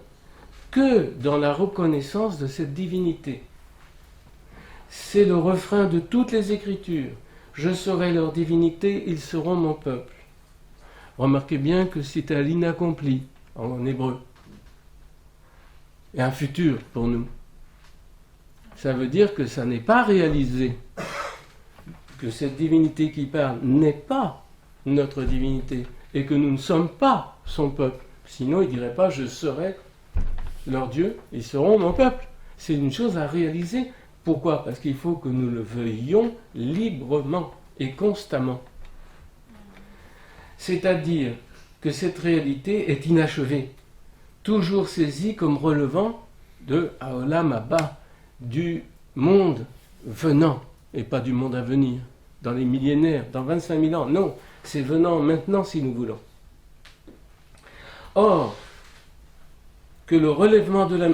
que dans la reconnaissance de cette divinité. C'est le refrain de toutes les Écritures. Je serai leur divinité, ils seront mon peuple. Remarquez bien que c'est à l'inaccompli en hébreu. Et un futur pour nous. Ça veut dire que ça n'est pas réalisé. Que cette divinité qui parle n'est pas notre divinité et que nous ne sommes pas son peuple. Sinon, il ne dirait pas « je serai leur Dieu, ils seront mon peuple ». C'est une chose à réaliser. Pourquoi? Parce qu'il faut que nous le veuillions librement et constamment. C'est-à-dire que cette réalité est inachevée, toujours saisie comme relevant de Haolam Haba, du monde venant, et pas du monde à venir, dans les millénaires, dans 25 000 ans. Non, c'est venant maintenant si nous voulons. Or, que le relèvement de la...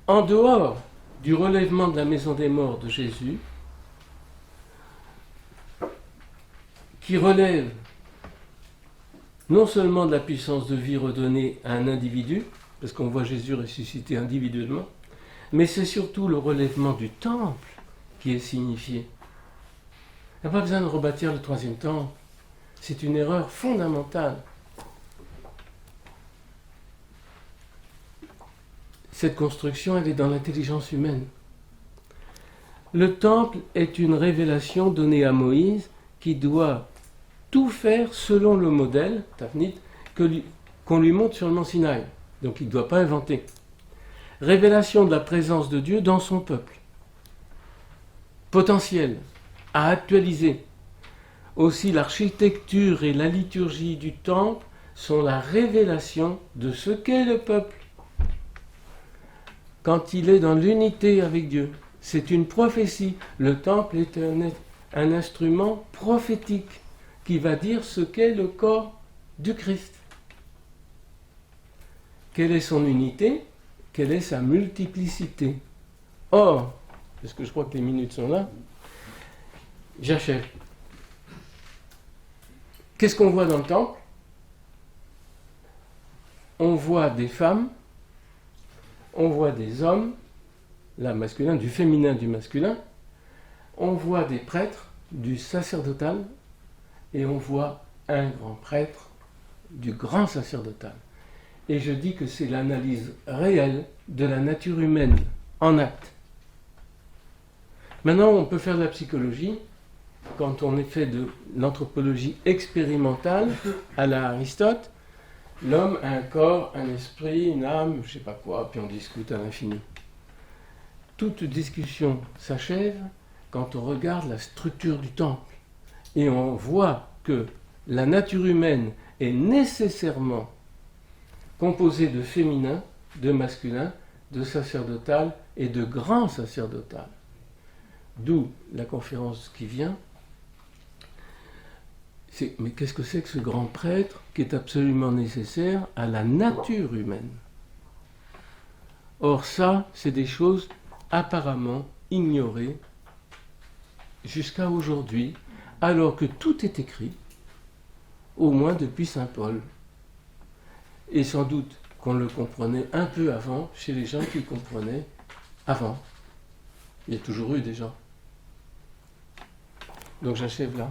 En dehors du relèvement de la maison des morts de Jésus, qui relève non seulement de la puissance de vie redonnée à un individu, parce qu'on voit Jésus ressusciter individuellement, mais c'est surtout le relèvement du temple qui est signifié. Il n'y a pas besoin de rebâtir le 3e temple. C'est une erreur fondamentale. Cette construction, elle est dans l'intelligence humaine. Le temple est une révélation donnée à Moïse qui doit tout faire selon le modèle, Tafnit, qu'on lui montre sur le mont Sinaï. Donc il ne doit pas inventer. Révélation de la présence de Dieu dans son peuple. Potentiel, à actualiser. Aussi l'architecture et la liturgie du temple sont la révélation de ce qu'est le peuple. Quand il est dans l'unité avec Dieu, c'est une prophétie. Le temple est un instrument prophétique qui va dire ce qu'est le corps du Christ. Quelle est son unité? Quelle est sa multiplicité? Or, parce que je crois que les minutes sont là. J'achève. Qu'est-ce qu'on voit dans le temple? On voit des femmes, on voit des hommes, là masculin, du féminin, du masculin, on voit des prêtres, du sacerdotal, et on voit un grand prêtre, du grand sacerdotal. Et je dis que c'est l'analyse réelle de la nature humaine, en acte. Maintenant, on peut faire de la psychologie, quand on est fait de l'anthropologie expérimentale, à la Aristote. L'homme a un corps, un esprit, une âme, je ne sais pas quoi, puis on discute à l'infini. Toute discussion s'achève quand on regarde la structure du temple. Et on voit que la nature humaine est nécessairement composée de féminin, de masculin, de sacerdotal et de grand sacerdotal. D'où la conférence qui vient. Mais qu'est-ce que c'est que ce grand prêtre qui est absolument nécessaire à la nature humaine? Or ça, c'est des choses apparemment ignorées jusqu'à aujourd'hui, alors que tout est écrit, au moins depuis saint Paul. Et sans doute qu'on le comprenait un peu avant chez les gens qui comprenaient avant. Il y a toujours eu des gens. Donc j'achève là.